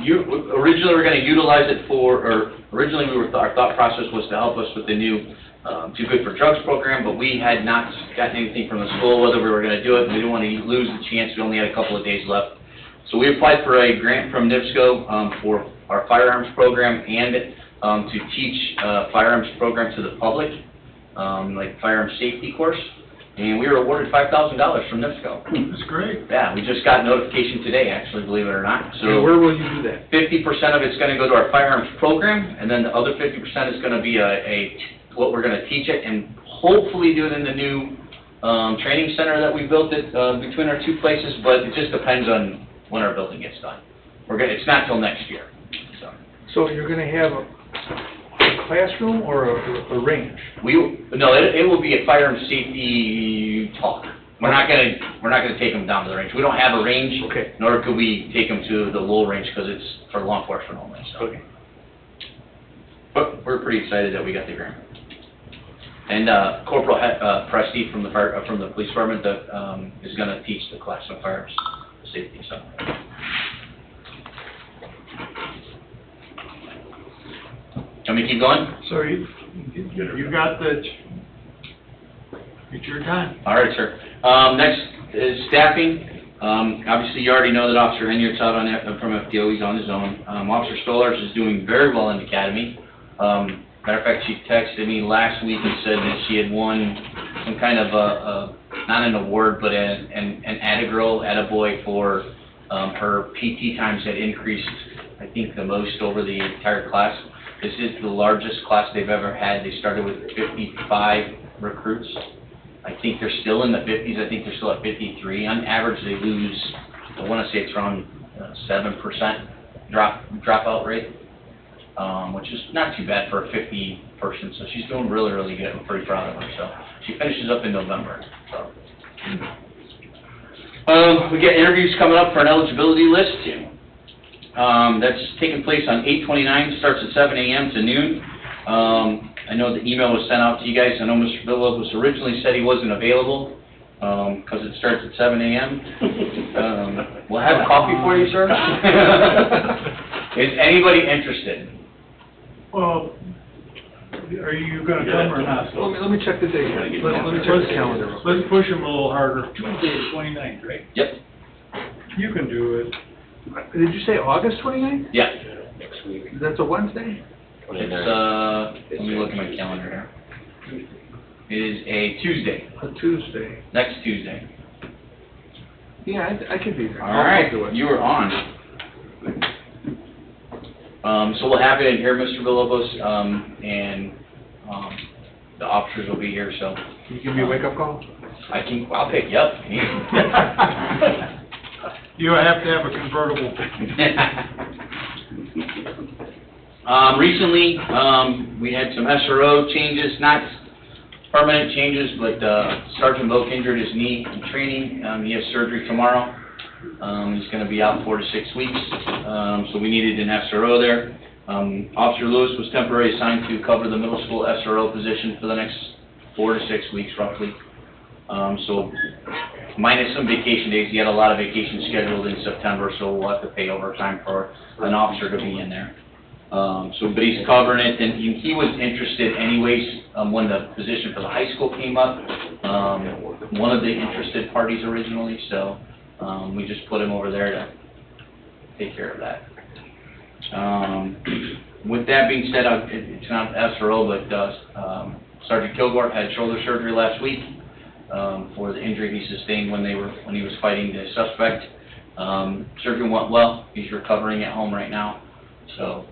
originally we were going to utilize it originally our thought process was to help us with the new Too Good for Drugs program, but we had not gotten anything from the school whether we were going to do it, and we didn't want to lose the chance. We only had a couple of days left. So we applied for a grant from NIPSCO for our firearms program and to teach firearms program to the public, like firearms safety course. And we were awarded $5,000 from NIPSCO. That's great. Yeah, we just got notification today, actually, believe it or not. And So where will you do that? 50% of it's going to go to our firearms program, and then the other 50% is going to be what we're going to teach it, and hopefully do it in the new training center that we built between our 2 places, but it just depends on when our building gets done. It's not till next year, so. So you're gonna have a classroom or a range? No, it will be a firearms safety talk. We're not gonna take them down to the range. We don't have a range, Okay. nor could we take them to the low range because it's for law enforcement only, so. Okay. But we're pretty excited that we got the grant. And Corporal Presti from the police department that is gonna teach the class on firearms safety, so. Want me to keep going? So you got it's your time. All right, sir. Next is staffing. Obviously, you already know that Officer Enyart's out from FTO. He's on his own. Officer Stolars is doing very well in the academy. Matter of fact, she texted me last week and said that she had won some kind of not an award, but an attaboy for her PT times had increased, I think, the most over the entire class. This is the largest class they've ever had. They started with 55 recruits. I think they're still in the 50s. I think they're still at 53. On average, they lose, I want to say it's around 7% dropout rate, which is not too bad for a 50 person. So she's doing really, really good. I'm pretty proud of her. So she finishes up in November. So we got interviews coming up for an eligibility list. That's taking place on 8/29, starts at 7 a.m. to noon. I know the email was sent out to you guys. I know Mr. Villalobos originally said he wasn't available because it starts at 7 a.m. We'll have coffee for you, sir. Is anybody interested? Well, are you gonna come or not? Let me check the date. Let me check the calendar. Let's push him a little harder. Tuesday, the 29th, right? Yep. You can do it. Did you say August 29th? Yeah. Next week, That's a Wednesday? It's, let me look at my calendar here. It is a Tuesday, A Tuesday. next Tuesday. Yeah, I can be there. All right, I'll do it. you are on. So we'll have it in here, Mr. Villalobos, and the officers will be here, so. Can you give me a wake-up call? I'll pick you up. You have to have a convertible. Recently, we had some SRO changes, not permanent changes, but Sergeant Vogt injured his knee in training. He has surgery tomorrow. He's going to be out 4 to 6 weeks, so we needed an SRO there. Officer Lewis was temporarily assigned to cover the middle school SRO position for the next 4 to 6 weeks, roughly. So minus some vacation days, he had a lot of vacation scheduled in September, so we'll have to pay overtime for an officer to be in there. But he's covering it, and he was interested anyways, when the position for the high school came up, one of the interested parties originally, so, we just put him over there to take care of that. With that being said, it's not SRO, but, Sergeant Kilgore had shoulder surgery last week, for the injury he sustained when he was fighting the suspect. Surgery went well, he's recovering at home right now, so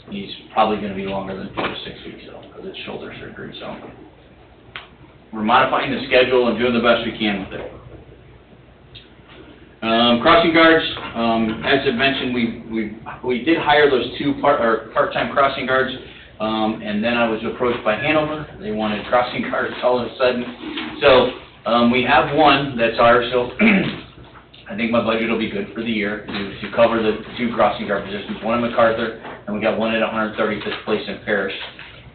he's probably going to be longer than 4 to 6 weeks though, because it's shoulder surgery, so. We're modifying the schedule and doing the best we can with it. Crossing guards, as I mentioned, we did hire those 2 part-time crossing guards, and then I was approached by Hanover. They wanted crossing guards all of a sudden. So, we have one that's ours, so I think my budget will be good for the year to cover the 2 crossing guard positions, one in MacArthur, and we got one at 135th Place in Parrish.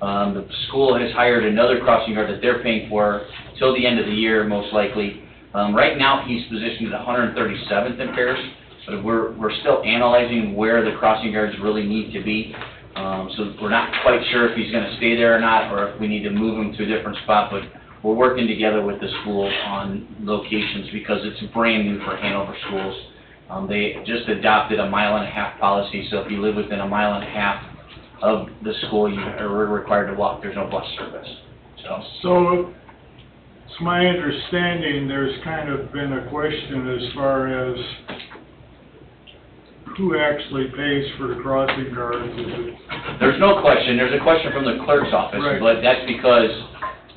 The school has hired another crossing guard that they're paying for till the end of the year, most likely. Right now, he's positioned at 137th in Parrish, but we're still analyzing where the crossing guards really need to be. So we're not quite sure if he's going to stay there or not, or if we need to move him to a different spot, but we're working together with the school on locations because it's brand new for Hanover schools. They just adopted a 1.5 mile policy, so if you live within 1.5 miles of the school, you are required to walk. There's no bus service. So, it's my understanding there's kind of been a question as far as who actually pays for the crossing guards. Is it? There's no question. There's a question from the clerk's office, Right. but that's because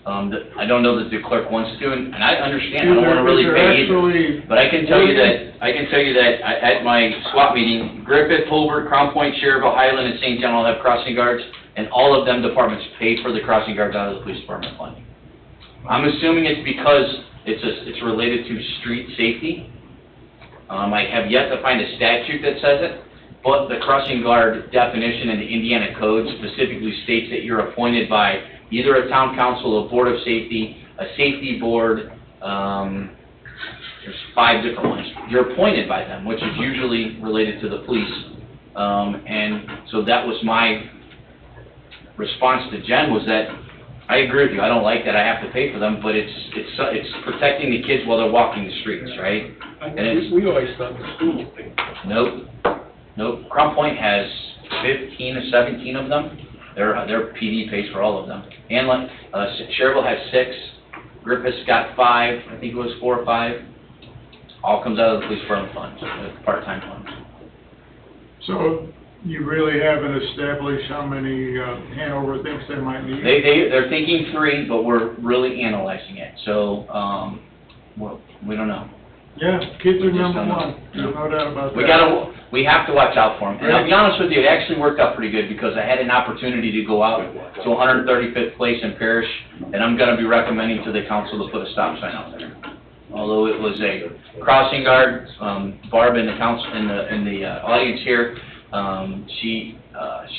I don't know that the clerk wants to, and I understand. I don't want to really pay either. But I can tell you that at my SWAT meeting, Griffith, Hobart, Crown Point, Cherville, Highland, and St. John all have crossing guards, and all of them departments pay for the crossing guards out of the police department funding. I'm assuming it's because it's related to street safety. I have yet to find a statute that says it, but the crossing guard definition in the Indiana Code specifically states that you're appointed by either a town council, a board of safety, a safety board, there's 5 different ones. You're appointed by them, which is usually related to the police. And so that was my response to Jen, was that I agree with you. I don't like that I have to pay for them, but it's protecting the kids while they're walking the streets, right? We always thought the school would pay. Nope. Crown Point has 15 or 17 of them. Their PD pays for all of them. And like Cherville has 6. Griffith's got 5. I think it was 4 or 5. All comes out of the police department funds, the part-time funds. So, you really haven't established how many Hanover thinks they might need? They're thinking 3, but we're really analyzing it. So, well, we don't know. Yeah, kids are We just number don't know. one. There's no doubt about that. We have to watch out for them. And I'll be honest with you, it actually worked out pretty good because I had an opportunity to go out to 135th Place in Parrish, and I'm going to be recommending to the council to put a stop sign out there. Although it was a crossing guard, Barb in the council in the audience here, she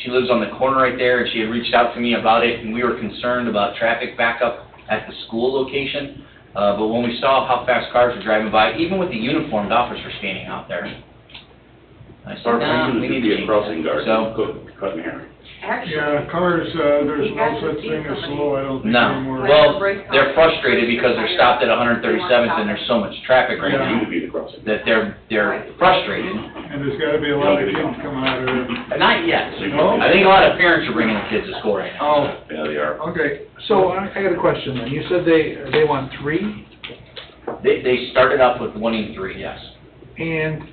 lives on the corner right there, and she had reached out to me about it, and we were concerned about traffic backup at the school location. But when we saw how fast cars were driving by, even with the uniformed officer standing out there, I said, nah, we need to change crossing that. guard, So, cut in here. Yeah, cars, there's no such thing as slow, I don't think no. anymore. Well, they're frustrated because they're stopped at 137th and there's so much traffic right Yeah. now You would be the crossing. that they're frustrated. And there's gotta be a lot of kids coming out of there. Not yet. No? I think a lot of parents are bringing their kids to school right now. Oh, Yeah, they are. okay. So I got a question then. You said they want 3, They started up with wanting 3, yes. and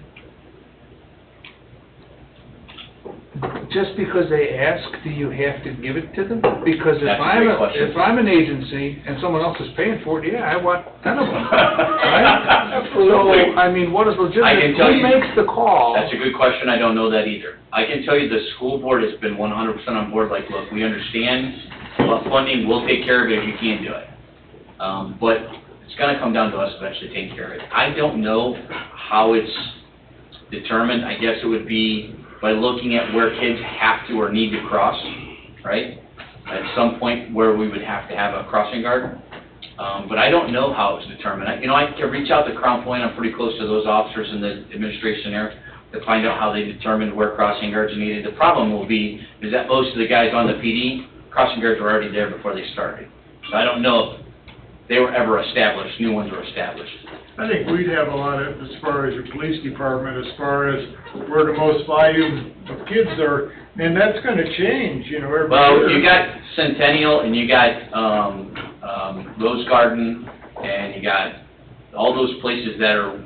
Just because they ask, do you have to give it to them? Because if That's a I'm, great question. if I'm an agency and someone else is paying for it, yeah, I want 10 of them, right? Absolutely. So, I mean, what is I legitimate? can tell Who you- makes the call? That's a good question, I don't know that either. I can tell you the school board has been 100% on board, like, look, we understand about funding, we'll take care of it if you can't do it. But it's gonna come down to us eventually taking care of it. I don't know how it's determined, I guess it would be by looking at where kids have to or need to cross, right? At some point where we would have to have a crossing guard. But I don't know how it's determined. I can reach out to Crown Point, I'm pretty close to those officers in the administration there, to find out how they determined where crossing guards are needed. The problem will be, is that most of the guys on the PD, crossing guards were already there before they started. So I don't know if they were ever established, new ones were established. I think we'd have a lot of, as far as your police department, as far as where the most volume of kids are, and that's gonna change, every year. Well, you got Centennial, and you got, Rose Garden, and you got all those places that are,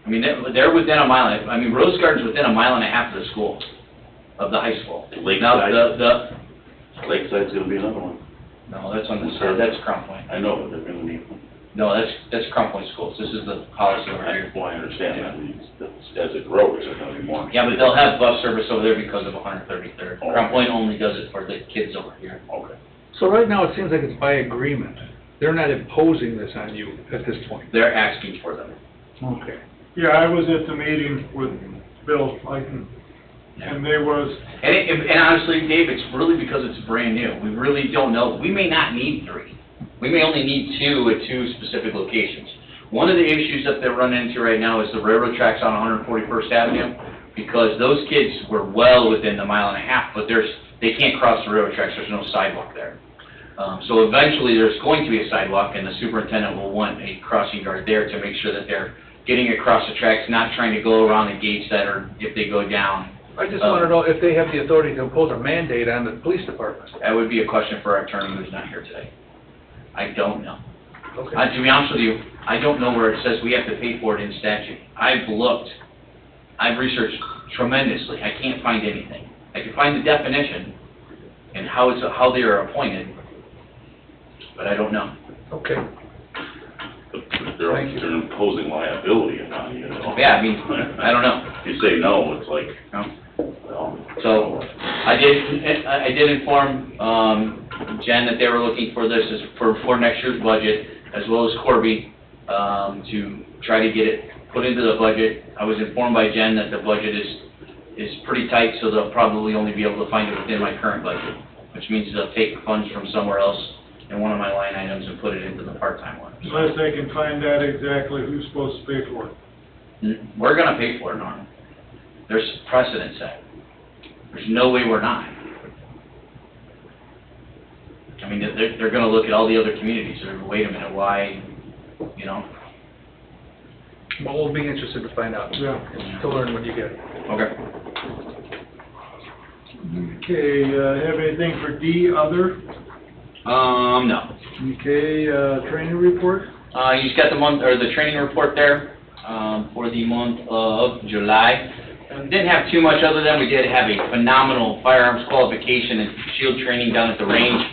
I mean, they're within a mile, Rose Garden's within a mile and a half of the school, of the high school. Lakeside. Now, Lakeside's gonna be another one. no, that's on the side, that's Crown Point. I know, but they're gonna need one. No, that's Crown Point schools, this is the policy over here. Well, I understand that, as it grows, there's gonna be more. Yeah, but they'll have bus service over there because of 133rd. Oh. Crown Point only does it for the kids over here. Okay. So right now, it seems like it's by agreement. They're not imposing this on you at this point. They're asking for them. Okay. Yeah, I was at the meeting with Bill Eichen, and they was, And honestly, Dave, it's really because it's brand new. We really don't know. We may not need 3. We may only need 2 at 2 specific locations. One of the issues that they're running into right now is the railroad tracks on 141st Avenue, because those kids were well within the mile and a half, but they can't cross the railroad tracks. There's no sidewalk there. So eventually, there's going to be a sidewalk, and the superintendent will want a crossing guard there to make sure that they're getting across the tracks, not trying to go around the gates that are, if they go down. I just want to know if they have the authority to impose a mandate on the police department. That would be a question for our attorney who's not here today. I don't know. Okay. To be honest with you, I don't know where it says we have to pay for it in statute. I've looked, I've researched tremendously, I can't find anything. I can find the definition and how they are appointed, but I don't know. Okay. They're imposing liability upon you. Yeah, I don't know. If you say no, it's like, No. well. So, I did inform, Jen that they were looking for this as for next year's budget, as well as Corby, to try to get it put into the budget. I was informed by Jen that the budget is pretty tight, so they'll probably only be able to find it within my current budget, which means they'll take funds from somewhere else in one of my line items and put it into the part-time one. unless they can find out exactly who's supposed to pay for it. We're gonna pay for it, Norm. There's precedent set. There's no way we're not. I mean, they're gonna look at all the other communities, and wait a minute, why, Well, we'll be interested to find out, Yeah. to learn what you get. Okay. Okay, have anything for D, other? No. Okay, training report? You just got the training report there, for the month of July. Didn't have too much other than we did have a phenomenal firearms qualification and shield training down at the range.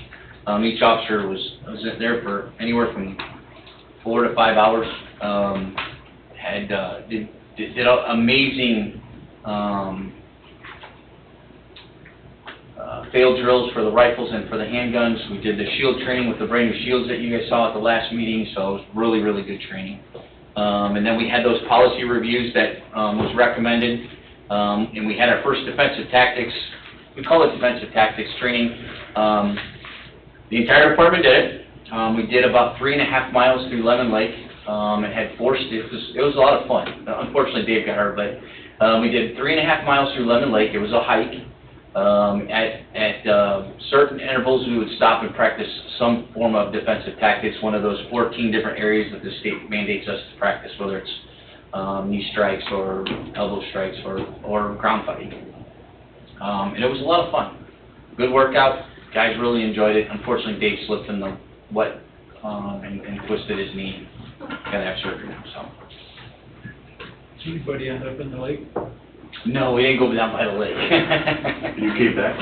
Each officer was there for anywhere from 4 to 5 hours. Did amazing, field drills for the rifles and for the handguns. We did the shield training with the brand new shields that you guys saw at the last meeting, so it was really, really good training. And then we had those policy reviews that was recommended, and we had our first defensive tactics, we call it defensive tactics training. The entire department did it. We did about 3.5 miles through Lemon Lake. It had it was a lot of fun. Unfortunately, Dave got hurt, but we did 3.5 miles through Lemon Lake. It was a hike. At certain intervals, we would stop and practice some form of defensive tactics, one of those 14 different areas that the state mandates us to practice, whether it's knee strikes or elbow strikes or ground fighting. And it was a lot of fun. Good workout. Guys really enjoyed it. Unfortunately, Dave slipped in the wet and twisted his knee. Got to have surgery now, so. Anybody end up in the lake? No, we didn't go down by the lake. You came back?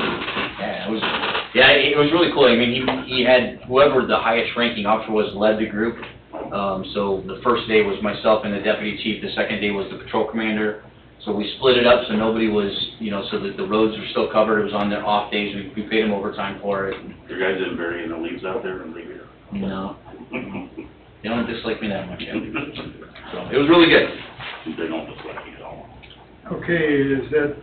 Yeah, it was really cool. I mean, he had, whoever the highest ranking officer was led the group. So the first day was myself and the deputy chief, the second day was the patrol commander. So we split it up so nobody was, you know, so that the roads were still covered. It was on their off days. We paid them overtime for it. Your guys didn't bury any leaves out there and leave it? No. They don't dislike me that much yet. So it was really good. They don't dislike you at all. Okay, is that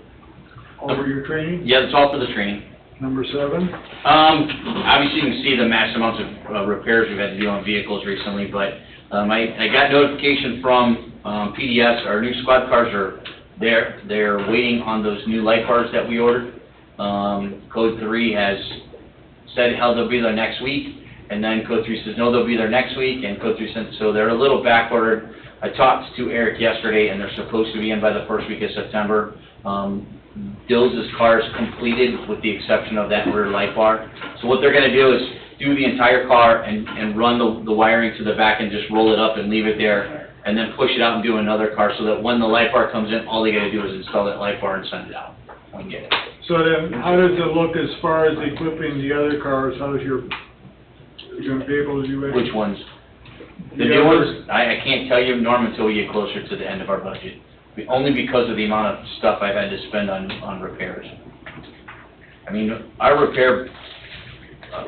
all for your training? Yeah, that's all for the training. Number 7? Obviously you can see the mass amounts of repairs we've had to do on vehicles recently, but I got notification from PDS, our new squad cars are there. They're waiting on those new light bars that we ordered. Code 3 has said how they'll be there next week, and then Code 3 says, no, they'll be there next week, and Code 3 said, so they're a little back ordered. I talked to Eric yesterday, and they're supposed to be in by the first week of September. Dills' car is completed with the exception of that rear light bar. So what they're going to do is do the entire car and run the wiring to the back and just roll it up and leave it there, and then push it out and do another car so that when the light bar comes in, all they got to do is install that light bar and send it out and get it. So then, how does it look as far as equipping the other cars? How's you gonna be able to do it? Which ones? The new ones, I can't tell you, Norm, until we get closer to the end of our budget. Only because of the amount of stuff I've had to spend on repairs. I mean, our repair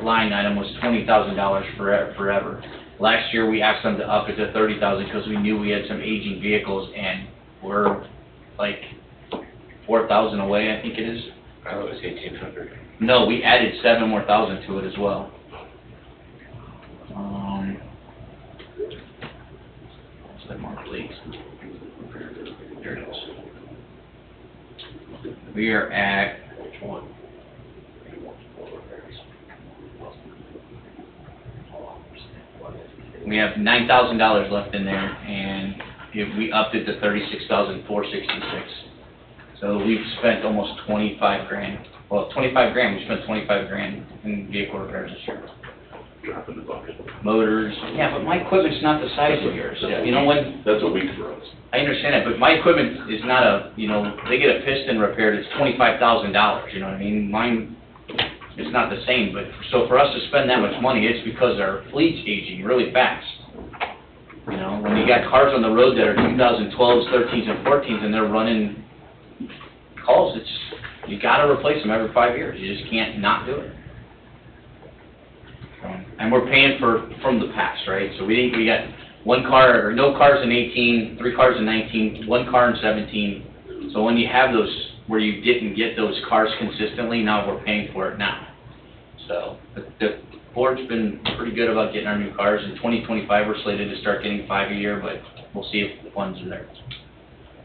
line item was $20,000 forever. Last year, we asked them to up it to $30,000 because we knew we had some aging vehicles, and we're like 4,000 away, I think it is. I thought it was 1,800. No, we added 7 more thousand to it as well. What's that mark, please? There it is. We are at, which one? We have $9,000 left in there, and if we upped it to $36,466. So we've spent almost 25 grand. Well, 25 grand, we spent 25 grand in vehicle repairs this year. Dropping the bucket. Motors, yeah, but my equipment's not the size of yours. You know, when, That's a week for us. I understand that, but my equipment is not a, you know, they get a piston repaired, it's $25,000, you know what I mean? Mine, it's not the same, but, so for us to spend that much money, it's because our fleet's aging really fast. You know, when you got cars on the road that are 2012s, 13s, and 14s, and they're running calls, it's, you gotta replace them every 5 years, you just can't not do it. And we're paying from the past, right? So we got one car, or no cars in 18, 3 cars in 19, 1 car in 17. So when you have those, where you didn't get those cars consistently, now we're paying for it now. So the board's been pretty good about getting our new cars. In 2025, we're slated to start getting 5 a year, but we'll see if the funds are there.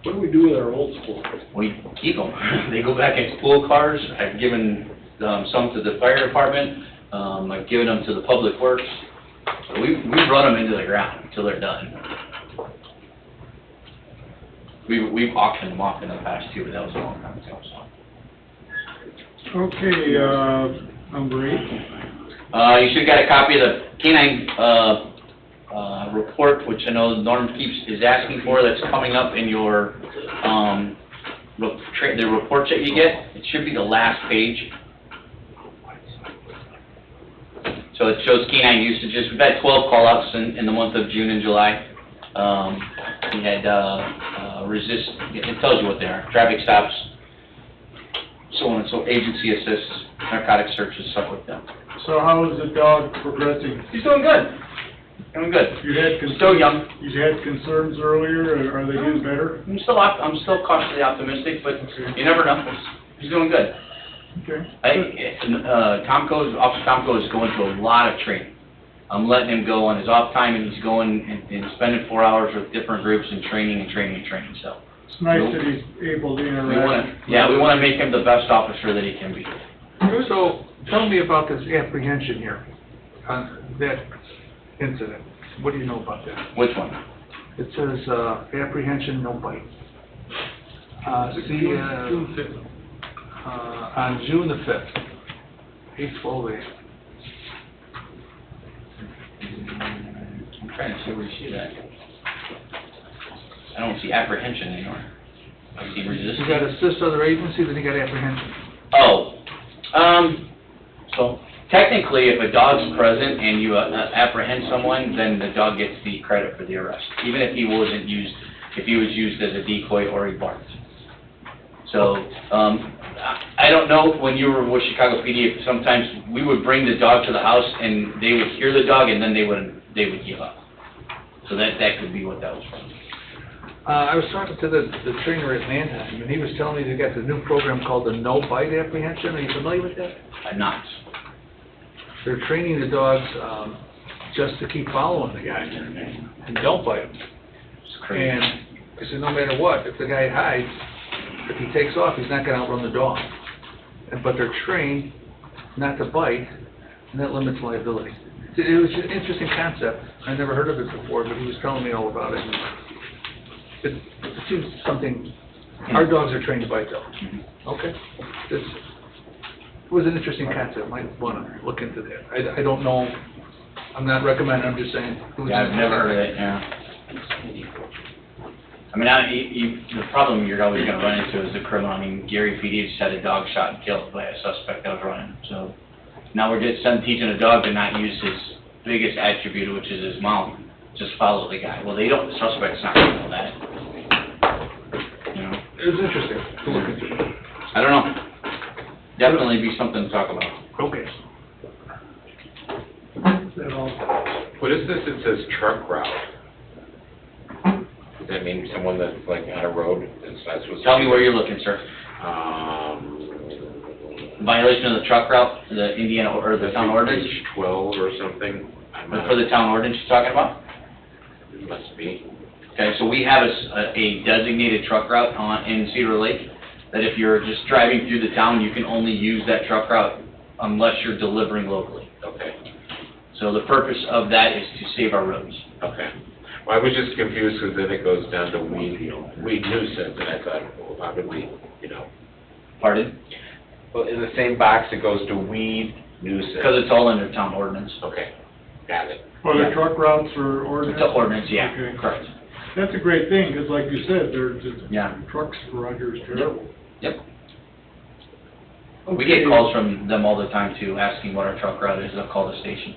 What do we do with our old school? We keep them. They go back in school cars. I've given some to the fire department. I've given them to the public works. So we've run them into the ground until they're done. We've auctioned them off in the past too, but that was a long time ago. So. Okay, number 8. You should have got a copy of the K-9 report, which I know Norm is asking for. That's coming up in your the reports that you get. It should be the last page. So it shows K-9 usages. We've had 12 call-outs in the month of June and July. We had it tells you what they are, traffic stops, so on and so, agency assists, narcotic searches, stuff like that. So how is the dog progressing? He's doing good. Doing good. Still young. You had concerns earlier, or are they getting better? I'm still cautiously optimistic, but you never know. He's doing good. Okay. Officer Tomko is going to a lot of training. I'm letting him go on his off time, and he's going and spending 4 hours with different groups and training. So It's nice that he's able to interact. we want to make him the best officer that he can be. So, tell me about this apprehension here, that incident. What do you know about that? Which one? It says, apprehension, no bite. June 5th. On June the 5th, 8/12/8. I'm trying to see where you see that. I don't see apprehension anymore. I see resistance. got assist other agencies, then you got apprehension. Oh, so technically, if a dog's present and you apprehend someone, then the dog gets the credit for the arrest, even if he wasn't used, if he was used as a decoy or he barked. So, I don't know, when you were with Chicago PD, if sometimes we would bring the dog to the house and they would hear the dog and then they would give up. So that could be what that was from. I was talking to the trainer at Mannheim, and he was telling me they got the new program called the No Bite Apprehension. Are you familiar with that? I'm not. They're training the dogs just to keep following the guy and don't bite him. It's crazy. And I said, no matter what, if the guy hides, if he takes off, he's not going to outrun the dog. But they're trained not to bite, and that limits liability. It was an interesting concept. I never heard of it before, but he was telling me all about it. It seems something, our dogs are trained to bite though. Okay. It was an interesting concept. Might want to look into that. I don't know. I'm not recommending, I'm just saying. Yeah, I've never heard of it, yeah. I mean, the problem you're always going to run into is the criminal. I mean, Gary PD just had a dog shot and killed by a suspect that was running. So now we're just teaching a dog to not use his biggest attribute, which is his mouth. Just follow the guy. Well, the suspect's not going to know that. You know? It was interesting to look into. I don't know. Definitely be something to talk about. Okay. What is this? It says truck route. Does that mean someone that's like on a road that's not supposed to? Tell me where you're looking, sir. Violation of the truck route, the Indiana, or the town ordinance? Page 12 or something. For the town ordinance you're talking about? It must be. Okay, so we have a designated truck route in Cedar Lake, that if you're just driving through the town, you can only use that truck route unless you're delivering locally. Okay. So the purpose of that is to save our roads. Okay. Well, I was just confused because then it goes down to weed nuisance, and I thought, well, how did we, Pardon? Well, in the same box, it goes to weed nuisance. Because it's all under town ordinance. Okay, got it. Well, the truck routes are ordinance? It's ordinance, yeah, Okay. correct. That's a great thing, because like you said, there's Yeah. trucks around here is terrible. Yep. We get calls from them all the time too, asking what our truck route is. They'll call the station.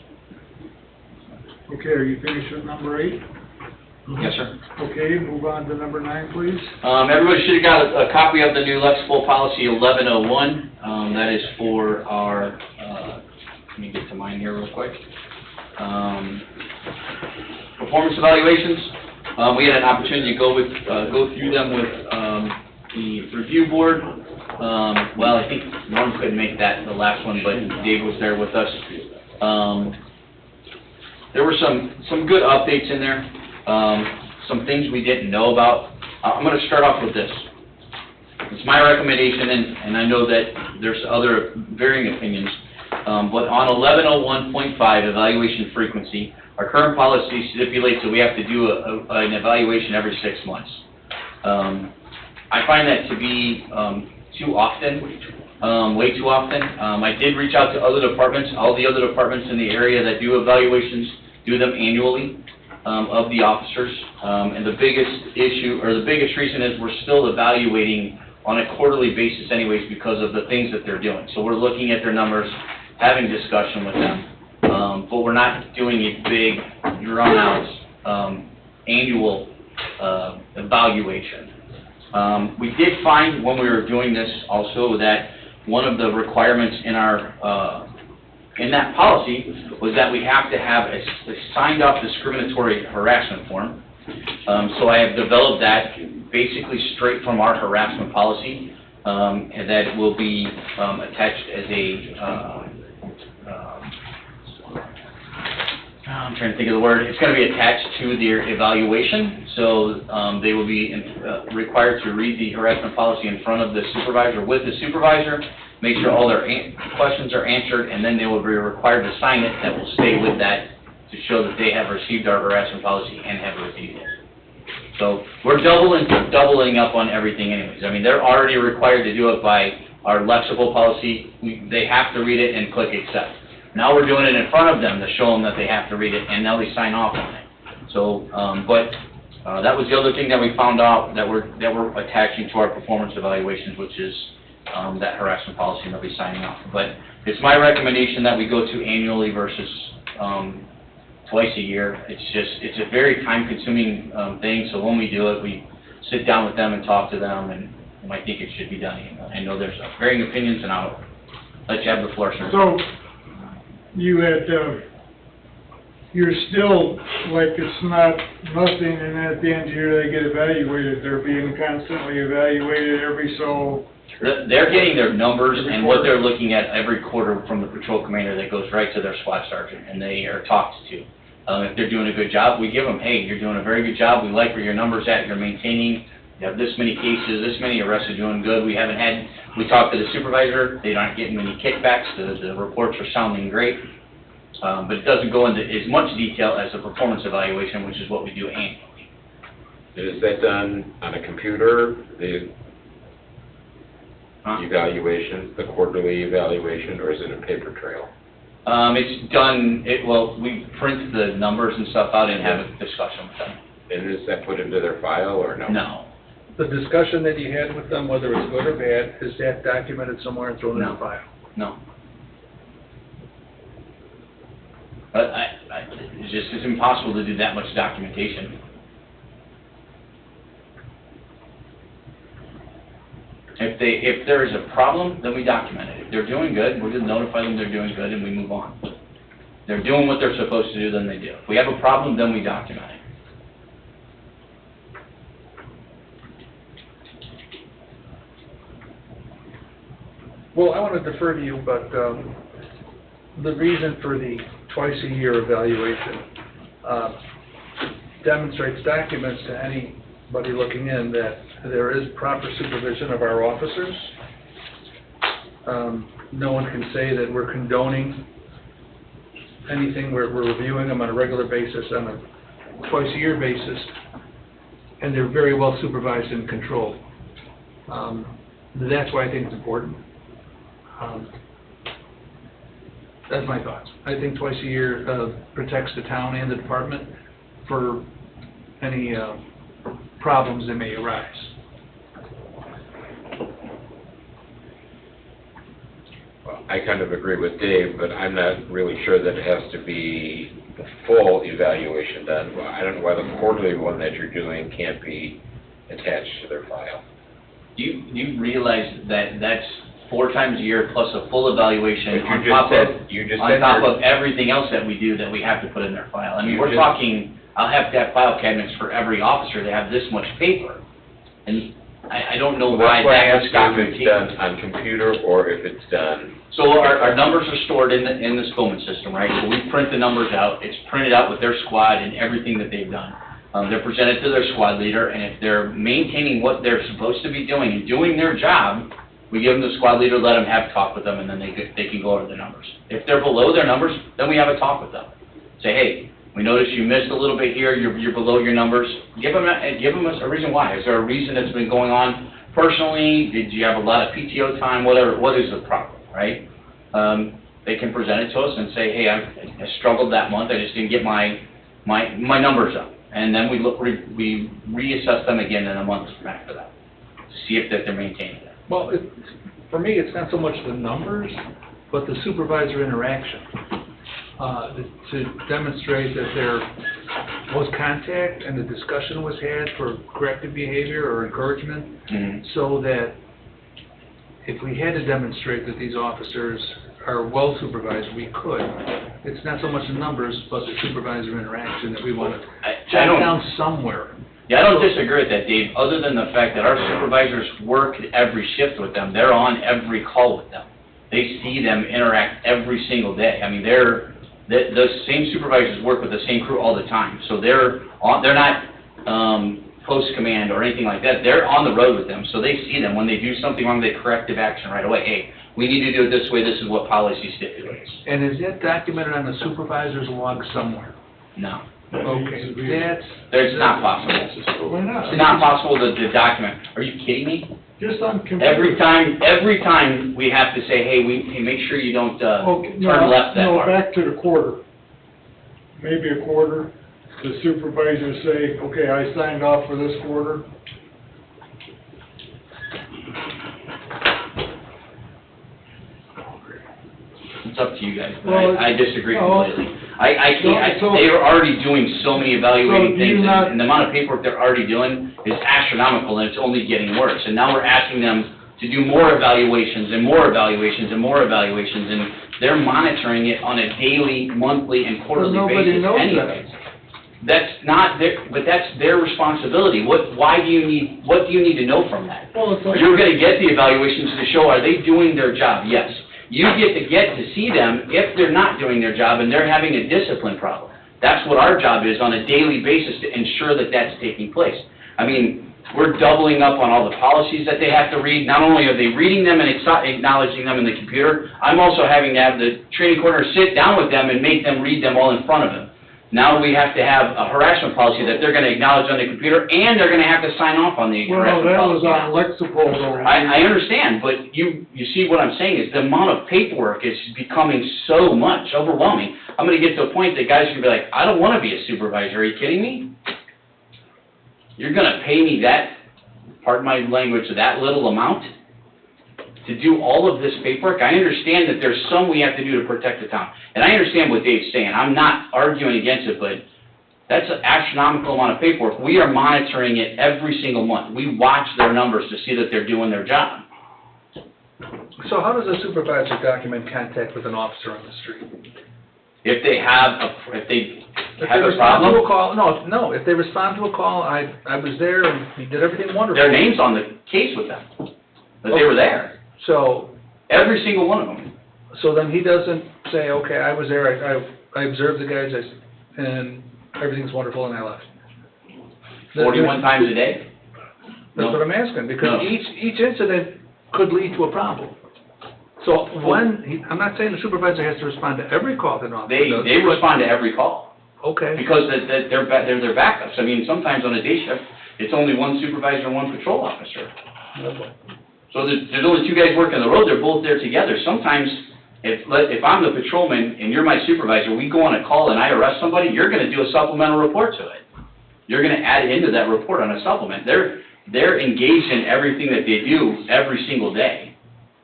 Okay, are you finished with number 8? Yes, sir. Okay, move on to number 9, please. Everybody should have got a copy of the new Lexipol Policy 1101. That is for our, let me get to mine here real quick. Performance evaluations. We had an opportunity to go through them with the review board. Well, I think one couldn't make that, the last one, but Dave was there with us. There were some good updates in there. Some things we didn't know about. I'm going to start off with this. It's my recommendation, and I know that there's other varying opinions, but on 1101.5, evaluation frequency, our current policy stipulates that we have to do an evaluation every 6 months. I find that to be too often, way too often. I did reach out to other departments. All the other departments in the area that do evaluations do them annually. Of the officers, and the biggest issue, or the biggest reason is we're still evaluating on a quarterly basis anyways because of the things that they're doing. So we're looking at their numbers, having discussion with them, but we're not doing a big, drawn-out annual evaluation. We did find when we were doing this also that one of the requirements in our in that policy was that we have to have a signed-off discriminatory harassment form. So I have developed that basically straight from our harassment policy, and that will be attached as a, I'm trying to think of the word, it's going to be attached to their evaluation, so they will be required to read the harassment policy in front of the supervisor, with the supervisor, make sure all their questions are answered, and then they will be required to sign it. That will stay with that to show that they have received our harassment policy and have reviewed it. So we're doubling up on everything anyways. I mean, they're already required to do it by our Lexipol policy. They have to read it and click accept. Now we're doing it in front of them to show them that they have to read it, and now they sign off on it. So, but That was the other thing that we found out that we're attaching to our performance evaluations, which is that harassment policy that we're signing off. But it's my recommendation that we go to annually versus twice a year. It's a very time-consuming thing, so when we do it, we sit down with them and talk to them, and I think it should be done. I know there's varying opinions, and I'll let you have the floor, sir. So, you had, you're still, like, it's not nothing, and at the end of the year, they get evaluated. They're being constantly evaluated every so... They're getting their numbers and what they're looking at every quarter from the patrol commander that goes right to their SWAT sergeant, and they are talked to. If they're doing a good job, we give them, hey, you're doing a very good job, we like where your number's at, you're maintaining, you have this many cases, this many arrests, are doing good, we talked to the supervisor, they aren't getting any kickbacks, the reports are sounding great, but it doesn't go into as much detail as a performance evaluation, which is what we do annually. Is that done on a computer, the evaluation, the quarterly evaluation, or is it a paper trail? It's done, we print the numbers and stuff out and have a discussion with them. And is that put into their file, or no? No. The discussion that you had with them, whether it's good or bad, is that documented somewhere and thrown in the file? No. But it's impossible to do that much documentation. If there is a problem, then we document it. If they're doing good, we're going to notify them they're doing good and we move on. If they're doing what they're supposed to do, then they do. If we have a problem, then we document it. Well, I want to defer to you, but the reason for the twice-a-year evaluation documents to anybody looking in that there is proper supervision of our officers. No one can say that we're condoning anything. We're reviewing them on a regular basis, on a twice-a-year basis, and they're very well supervised and controlled. That's why I think it's important. That's my thoughts. I think twice a year protects the town and the department for any problems that may arise. Well, I kind of agree with Dave, but I'm not really sure that it has to be the full evaluation done. Well, I don't know why the quarterly one that you're doing can't be attached to their file. Do you realize that that's 4 times a year plus a full evaluation But you just on said top of everything else that we do that we have to put in their file? I mean, we're talking, I'll have to have file cabinets for every officer to have this much paper. And I don't know why that much If it's documentation. done on computer or if it's done. So our numbers are stored in the Spillman system, right? So we print the numbers out, it's printed out with their squad and everything that they've done. They're presented to their squad leader, and if they're maintaining what they're supposed to be doing and doing their job, we give them the squad leader, let them have a talk with them, and then they can go over the numbers. If they're below their numbers, then we have a talk with them. Say, hey, we noticed you missed a little bit here, you're below your numbers. Give them a reason why. Is there a reason that's been going on personally? Did you have a lot of PTO time? Whatever. What is the problem, right? They can present it to us and say, hey, I struggled that month, I just didn't get my numbers up. And then we reassess them again in a month after that to see if they're maintaining it. Well, for me, it's not so much the numbers, but the supervisor interaction. To demonstrate that there was contact and the discussion was had for corrective behavior or encouragement, so that if we had to demonstrate that these officers are well supervised, we could. It's not so much the numbers, but the supervisor interaction that we want to jot down somewhere. Yeah, I don't disagree with that, Dave, other than the fact that our supervisors work every shift with them. They're on every call with them. They see them interact every single day. I mean, the same supervisors work with the same crew all the time. So they're not post-command or anything like that. They're on the road with them, so they see them. When they do something wrong, they corrective action right away. Hey, we need to do it this way. This is what policy stipulates. And is that documented on the supervisor's log somewhere? No. Okay, It's not possible. Why not? It's not possible to document. Are you kidding me? Just on computer. Every time we have to say, hey, make sure you don't turn left that far. No, back to the quarter. Maybe a quarter. the supervisors say, okay, I signed off for this quarter? It's up to you guys, but Well, I disagree no. completely. I can't, So- they are already doing so many evaluating So do you things, not- and the amount of paperwork they're already doing is astronomical, and it's only getting worse. And now we're asking them to do more evaluations, and more evaluations, and more evaluations, and they're monitoring it on a daily, monthly, and quarterly nobody basis knows that. anyways. That's not their, but that's their responsibility. What do you need to know from that? Well, it's like. You're gonna get the evaluations to show, are they doing their job? Yes. You get to see them if they're not doing their job and they're having a discipline problem. That's what our job is on a daily basis, to ensure that that's taking place. I mean, we're doubling up on all the policies that they have to read. Not only are they reading them and acknowledging them in the computer, I'm also having to have the training coordinator sit down with them and make them read them all in front of them. Now we have to have a harassment policy that they're gonna acknowledge on the computer, and they're gonna have to sign off on the Well, harassment that was policy. on Lexipol though. I understand, but you see what I'm saying is the amount of paperwork is becoming so much, overwhelming. I'm gonna get to a point that guys are gonna be like, I don't wanna be a supervisor, are you kidding me? You're gonna pay me that, pardon my language, that little amount to do all of this paperwork? I understand that there's some we have to do to protect the town, and I understand what Dave's saying. I'm not arguing against it, but that's an astronomical amount of paperwork. We are monitoring it every single month. We watch their numbers to see that they're doing their job. So how does a supervisor document contact with an officer on the street? If they have If they a respond to a problem, call, no, if they respond to a call, I was there and he did everything wonderful. their name's on the case with them, that they were there. So, Every single one of them. so then he doesn't say, okay, I was there, I observed the guys, and everything's wonderful and I left. 41 times a day? That's what I'm asking, because No. each incident could lead to a problem. So I'm not saying the supervisor has to respond to every call that an officer does. They respond to every call, Okay, because they're their backups. I mean, sometimes on a day shift, it's only one supervisor and one patrol officer. So there's only two guys working the road, they're both there together. Sometimes, if I'm the patrolman and you're my supervisor, we go on a call and I arrest somebody, you're gonna do a supplemental report to it. You're gonna add into that report on a supplement. They're engaged in everything that they do every single day.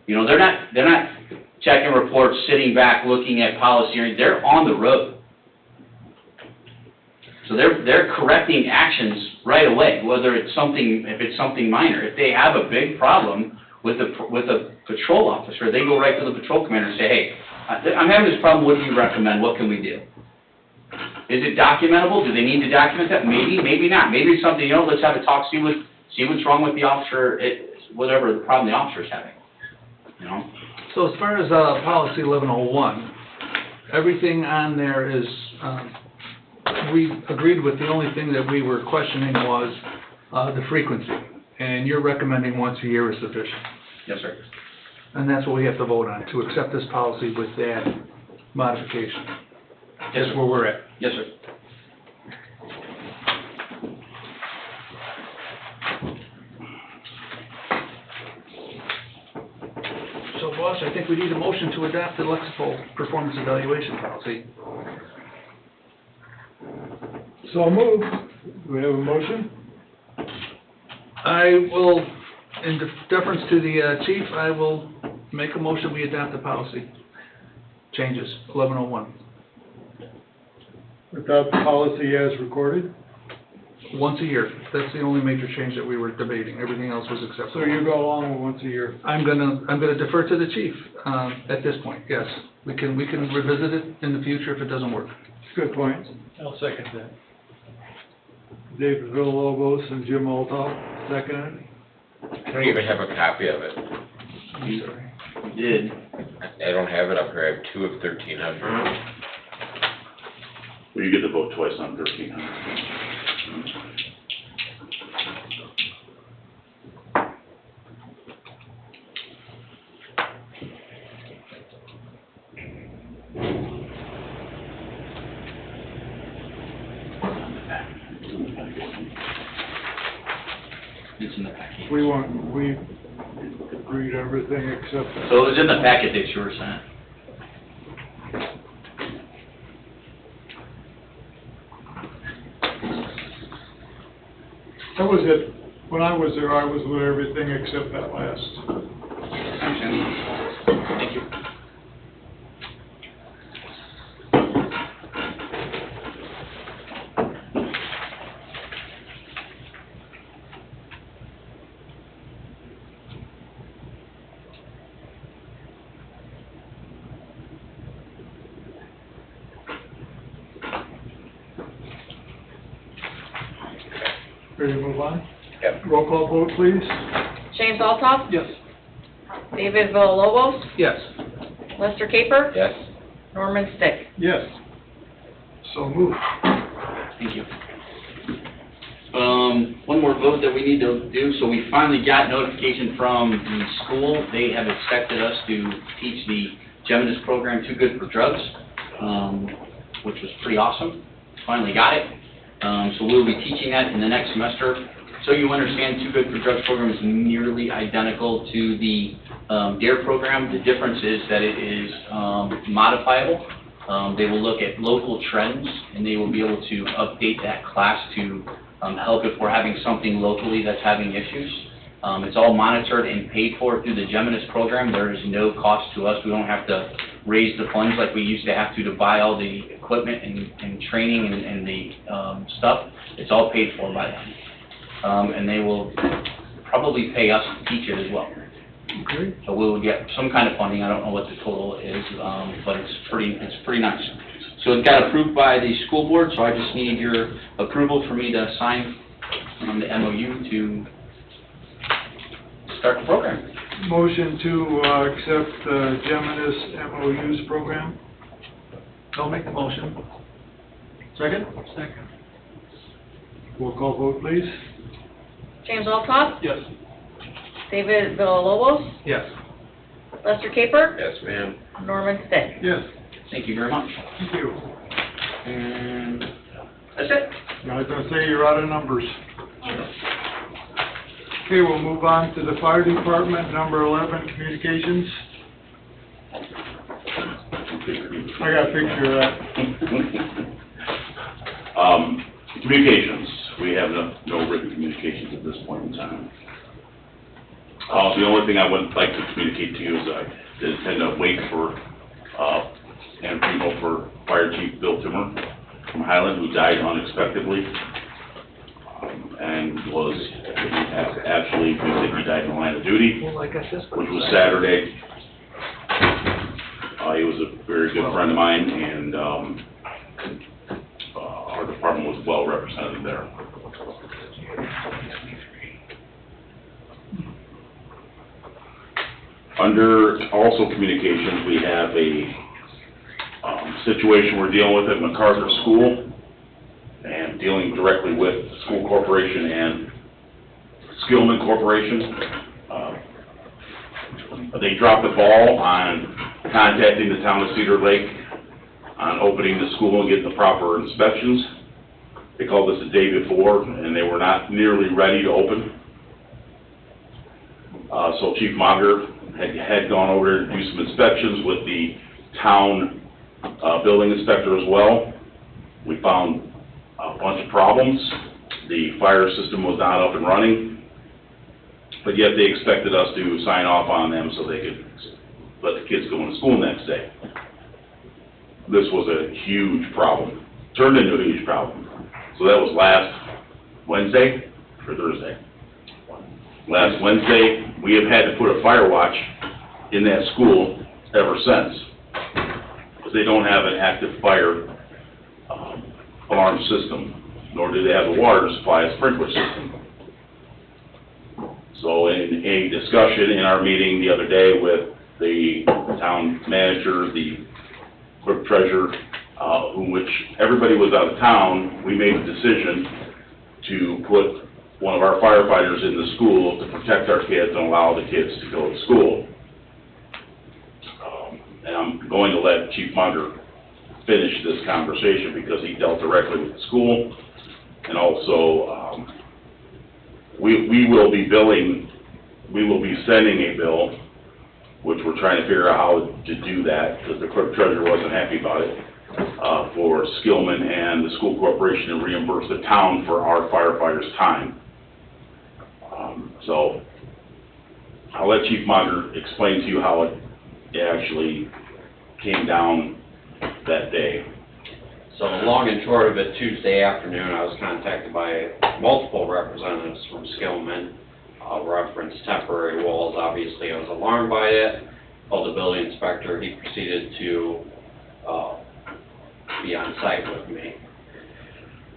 You know, they're not checking reports, sitting back, looking at policy, or anything. They're on the road. So they're correcting actions right away, whether if it's something minor. If they have a big problem with a patrol officer, they go right to the patrol commander and say, hey, I'm having this problem, what do you recommend, what can we do? Is it documentable? Do they need to document that? Maybe, maybe not. Maybe it's something, let's have a talk, see what's wrong with the officer, whatever the problem the officer's having, so as far as policy 1101, everything on there is, we agreed with, the only thing that we were questioning was the frequency, and you're recommending once a year is sufficient. Yes, sir. And that's what we have to vote on, to accept this policy with that modification. Yes, That's sir. where we're at. Yes, sir. So, boss, I think we need a motion to adopt the Lexipol performance evaluation policy. So moved. Do we have a motion? I will, in deference to the chief, I will make a motion, we adopt the policy. Changes, 1101. Without the policy as recorded? Once a year. That's the only major change that we were debating. Everything else was acceptable. So you go along with once a year? I'm gonna defer to the chief, at this point, yes. We can revisit it in the future if it doesn't work. Good point. I'll second that. David Villalobos and Jim Altough, second. I don't even have a copy of it. I'm sorry. You did. I don't have it up here, I have 2 of 1,300. Well, you get to vote twice on 1,300. It's in the packet. We read everything except that. So it was in the packet that you were sent. was it, when I was there, I was with everything except that last. Thank you. Ready to move on? Yep. Roll call vote, please. James Altough, Yes. David Villalobos, Yes. Lester Caper, Yes? Norman Stick. Yes. So move. Thank you. One more vote that we need to do, so we finally got notification from the school. They have expected us to teach the Geminis program, Too Good for Drugs, which was pretty awesome. Finally got it. So we'll be teaching that in the next semester. So you understand, Too Good for Drugs program is nearly identical to the DARE program. The difference is that it is modifiable. They will look at local trends, and they will be able to update that class to help if we're having something locally that's having issues. It's all monitored and paid for through the Geminis program. There is no cost to us. We don't have to raise the funds like we used to have to buy all the equipment and training and the stuff. It's all paid for by them. And they will probably pay us to teach it as well. Okay. So we will get some kind of funding. I don't know what the total is, but it's pretty nice. So it got approved by the school board, so I just need your approval for me to sign on the MOU to start the program. Motion to accept Geminis MOUs program. I'll make the motion. Second? Second. Roll call vote, please. James Altough, Yes. David Villalobos, Yes. Lester Caper, Yes, ma'am. Norman Stick. Yes. Thank you very much. Thank you. And that's it. I was gonna say you're out of numbers. Okay, we'll move on to the fire department, number 11, communications. I got a picture of that. Communications, we have no written communications at this point in time. The only thing I would like to communicate to you is I did attend a wake for, and funeral for Fire Chief Bill Timmer from Highland, who died unexpectedly, and was actually, we think he died in the line of duty, Well, like I said, which was Saturday. He was a very good friend of mine, and our department was well represented there. Under also communications, we have a situation we're dealing with at MacArthur School, and dealing directly with the school corporation and Skillman Corporation. They dropped the ball on contacting the town of Cedar Lake on opening the school and getting the proper inspections. They called us the day before, and they were not nearly ready to open. So Chief Monger had gone over to do some inspections with the town building inspector as well. We found a bunch of problems. The fire system was not up and running, but yet they expected us to sign off on them so they could let the kids go into school next day. This was a huge problem, turned into a huge problem. So that was last Wednesday or Thursday. Last Wednesday, we have had to put a fire watch in that school ever since, because they don't have an active fire alarm system, nor do they have the water to supply a sprinkler system. So in a discussion in our meeting the other day with the town manager, the clerk treasurer, which everybody was out of town, we made a decision to put one of our firefighters in the school to protect our kids and allow the kids to go to school. And I'm going to let Chief Munger finish this conversation because he dealt directly with the school. And also, we will be sending a bill, which we're trying to figure out how to do that, because the clerk treasurer wasn't happy about it, for Skillman and the school corporation to reimburse the town for our firefighters' time. So I'll let Chief Mager explain to you how it actually came down that day. So the long and short of it, Tuesday afternoon, I was contacted by multiple representatives from Skillman, referenced temporary walls. Obviously, I was alarmed by it. Called the building inspector. He proceeded to be on site with me.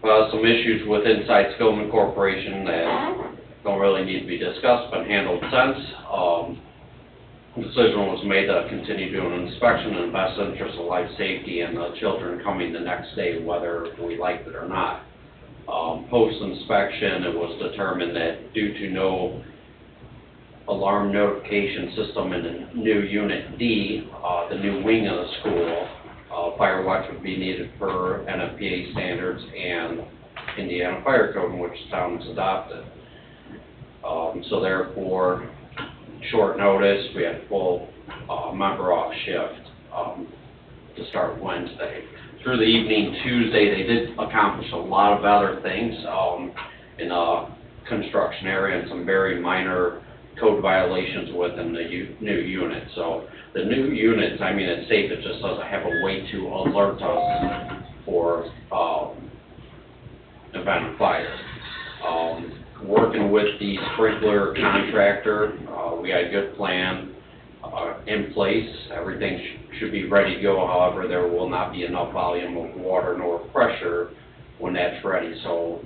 Some issues with inside Skillman Corporation that don't really need to be discussed, but handled since. Decision was made to continue doing an inspection in the best interest of life safety and the children coming the next day, whether we liked it or not. Post-inspection, it was determined that due to no alarm notification system in the new Unit D, the new wing of the school, fire watch would be needed per NFPA standards and Indiana Fire Code, in which the town has adopted. So therefore, short notice, we had full member off shift to start Wednesday. Through the evening Tuesday, they did accomplish a lot of other things in the construction area and some very minor code violations within the new unit. So the new units, I mean, it's safe, it just doesn't have a way to alert us for event of fire. Working with the sprinkler contractor, we had a good plan in place. Everything should be ready to go. However, there will not be enough volume of water nor pressure when that's ready. So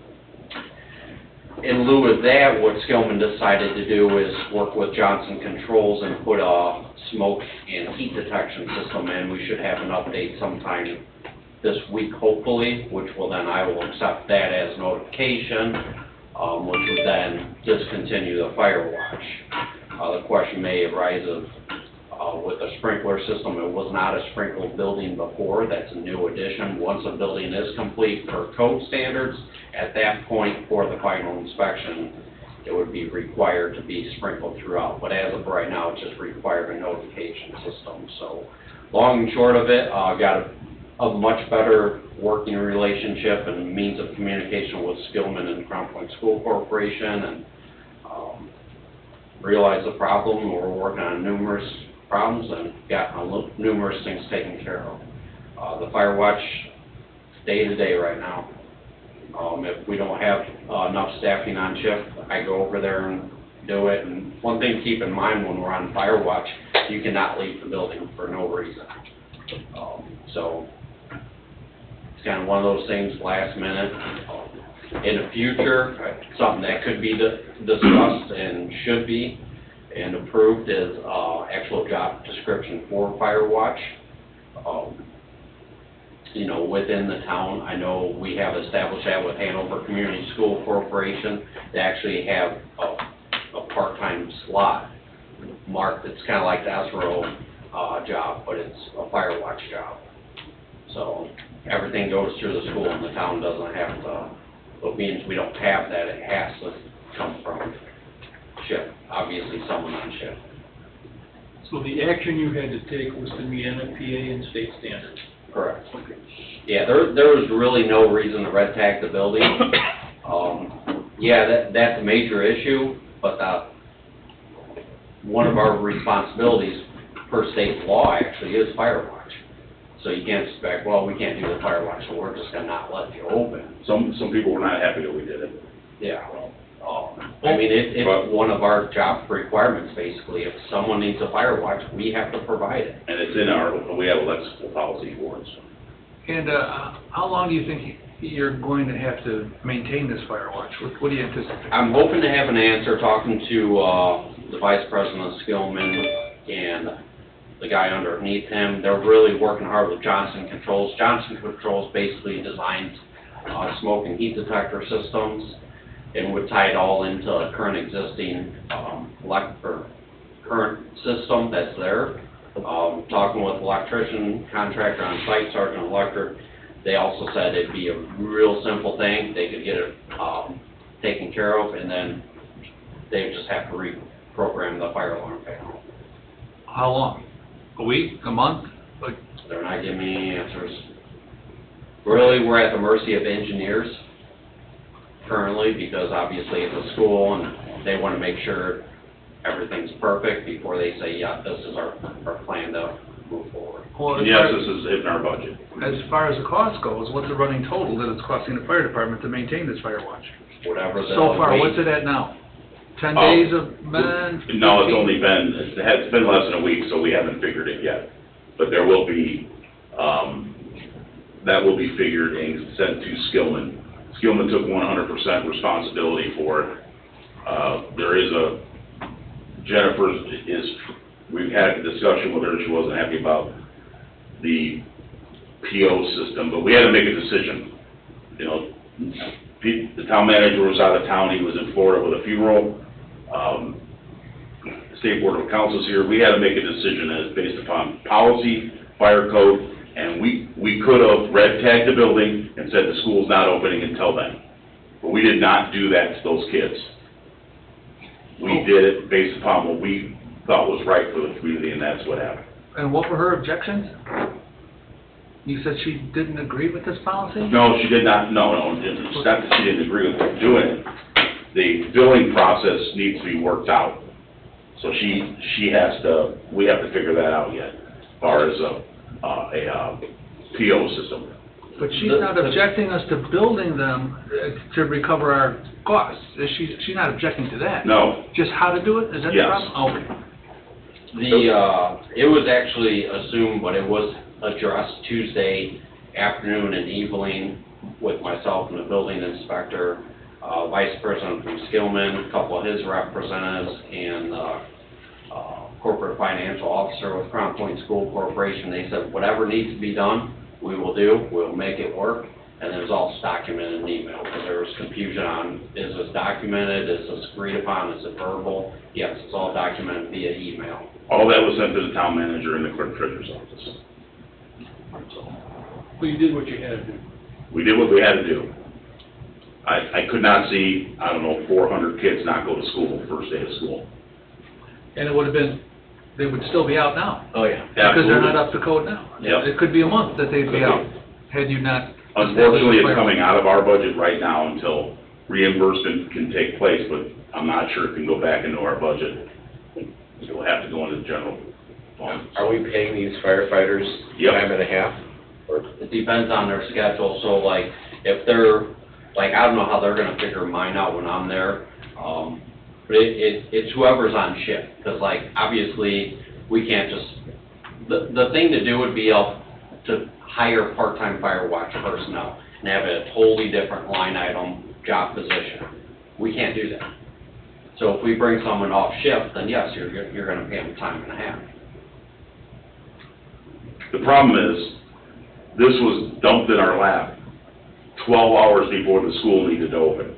in lieu of that, what Skillman decided to do is work with Johnson Controls and put a smoke and heat detection system in. We should have an update sometime this week, hopefully, which will then, I will accept that as notification, which would then discontinue the fire watch. The question may arise of, with the sprinkler system, it was not a sprinkled building before. That's a new addition. Once a building is complete per code standards, at that point for the final inspection, it would be required to be sprinkled throughout. But as of right now, it just required a notification system. So long and short of it, got a much better working relationship and means of communication with Skillman and Crown Point School Corporation, and realized the problem. We're working on numerous problems and gotten numerous things taken care of. The fire watch day to day right now. If we don't have enough staffing on shift, I go over there and do it. And one thing to keep in mind when we're on fire watch, you cannot leave the building for no reason. So it's kind of one of those things last minute. In the future, something that could be discussed and should be and approved is actual job description for fire watch. You know, within the town, I know we have established that with Hanover Community School Corporation. They actually have a part-time slot marked. It's kind of like the SRO job, but it's a fire watch job. So everything goes through the school, and the town doesn't have to. It means we don't have that. It has to come from shift. Obviously, someone on shift. So the action you had to take was to meet NFPA and state standards? Correct. Yeah, there was really no reason to red tag the building. Yeah, that's a major issue, but one of our responsibilities per state law actually is fire watch. So you can't expect, well, we can't do the fire watch, so we're just gonna not let you open. Some people were not happy that we did it. Yeah. I mean, it's one of our job requirements, basically. If someone needs a fire watch, we have to provide it. And it's in we have a legislative policy for it. And how long do you think you're going to have to maintain this fire watch? What do you anticipate? I'm hoping to have an answer talking to the Vice President of Skillman and the guy underneath him. They're really working hard with Johnson Controls. Johnson Controls basically designs smoke and heat detector systems, and would tie it all into a current existing current system that's there. Talking with electrician contractor on site, Sergeant Electric, they also said it'd be a real simple thing. They could get it taken care of, and then they just have to reprogram the fire alarm panel. How long? A week? A month? Like, They're not giving me any answers. Really, we're at the mercy of engineers currently, because obviously it's a school and they want to make sure everything's perfect before they say, yeah, this is our plan to move forward. Well, as Yes, far- this is in our budget. As far as the cost goes, what's the running total that it's costing the fire department to maintain this fire watch? Whatever the. So far, weight- what's it at now? 10 Oh. days of men? No, it's 15? only been, it's been less than a week, so we haven't figured it yet. But there will be, that will be figured and sent to Skillman. Skillman took 100% responsibility for it. There is we've had a discussion with her, she wasn't happy about the PO system, but we had to make a decision. You know, the town manager was out of town, he was in Florida with a funeral. The State Board of Accounts was here, we had to make a decision as based upon policy, fire code, and we could have red tagged the building and said the school's not opening until then. But we did not do that to those kids. We did it based upon what we thought was right for the community, and that's what happened. And what were her objections? You said she didn't agree with this policy? No, she did not, no, it's not that she didn't agree with doing it. The billing process needs to be worked out. So we have to figure that out yet, as far as a PO system. But she's not objecting us to building them to recover our costs. She's not objecting to that? No, Just how to do it? Is that the Yes. problem? Okay. It was actually assumed, but it was addressed Tuesday afternoon and evening with myself and the building inspector, vice president from Skillman, a couple of his representatives, and corporate financial officer with Crown Point School Corporation. They said, whatever needs to be done, we will do, we'll make it work, and it was all documented in email, because there was confusion on, is this documented, is this agreed upon, is it verbal? Yes, it's all documented via email. all that was sent to the town manager and the clerk treasurer's office. Well, you did what you had to do. We did what we had to do. I could not see, 400 kids not go to school the first day of school. And it would have been, they would still be out now, Oh, yeah. because they're not up to code now. Yep. It could be a month that they'd Could be be. out, had you not. Unfortunately, it's coming out of our budget right now until reimbursement can take place, but I'm not sure it can go back into our budget. It'll have to go into the general fund. Are we paying these firefighters Yep. time and a half? Or It depends on their schedule, so like, if they're, like, I don't know how they're gonna figure mine out when I'm there, but it's whoever's on shift, because like, obviously, we can't just, the thing to do would be to hire part-time fire watch personnel and have a totally different line item job position. We can't do that. So if we bring someone off shift, then yes, you're gonna pay them time and a half. The problem is, this was dumped in our lap 12 hours before the school needed to open.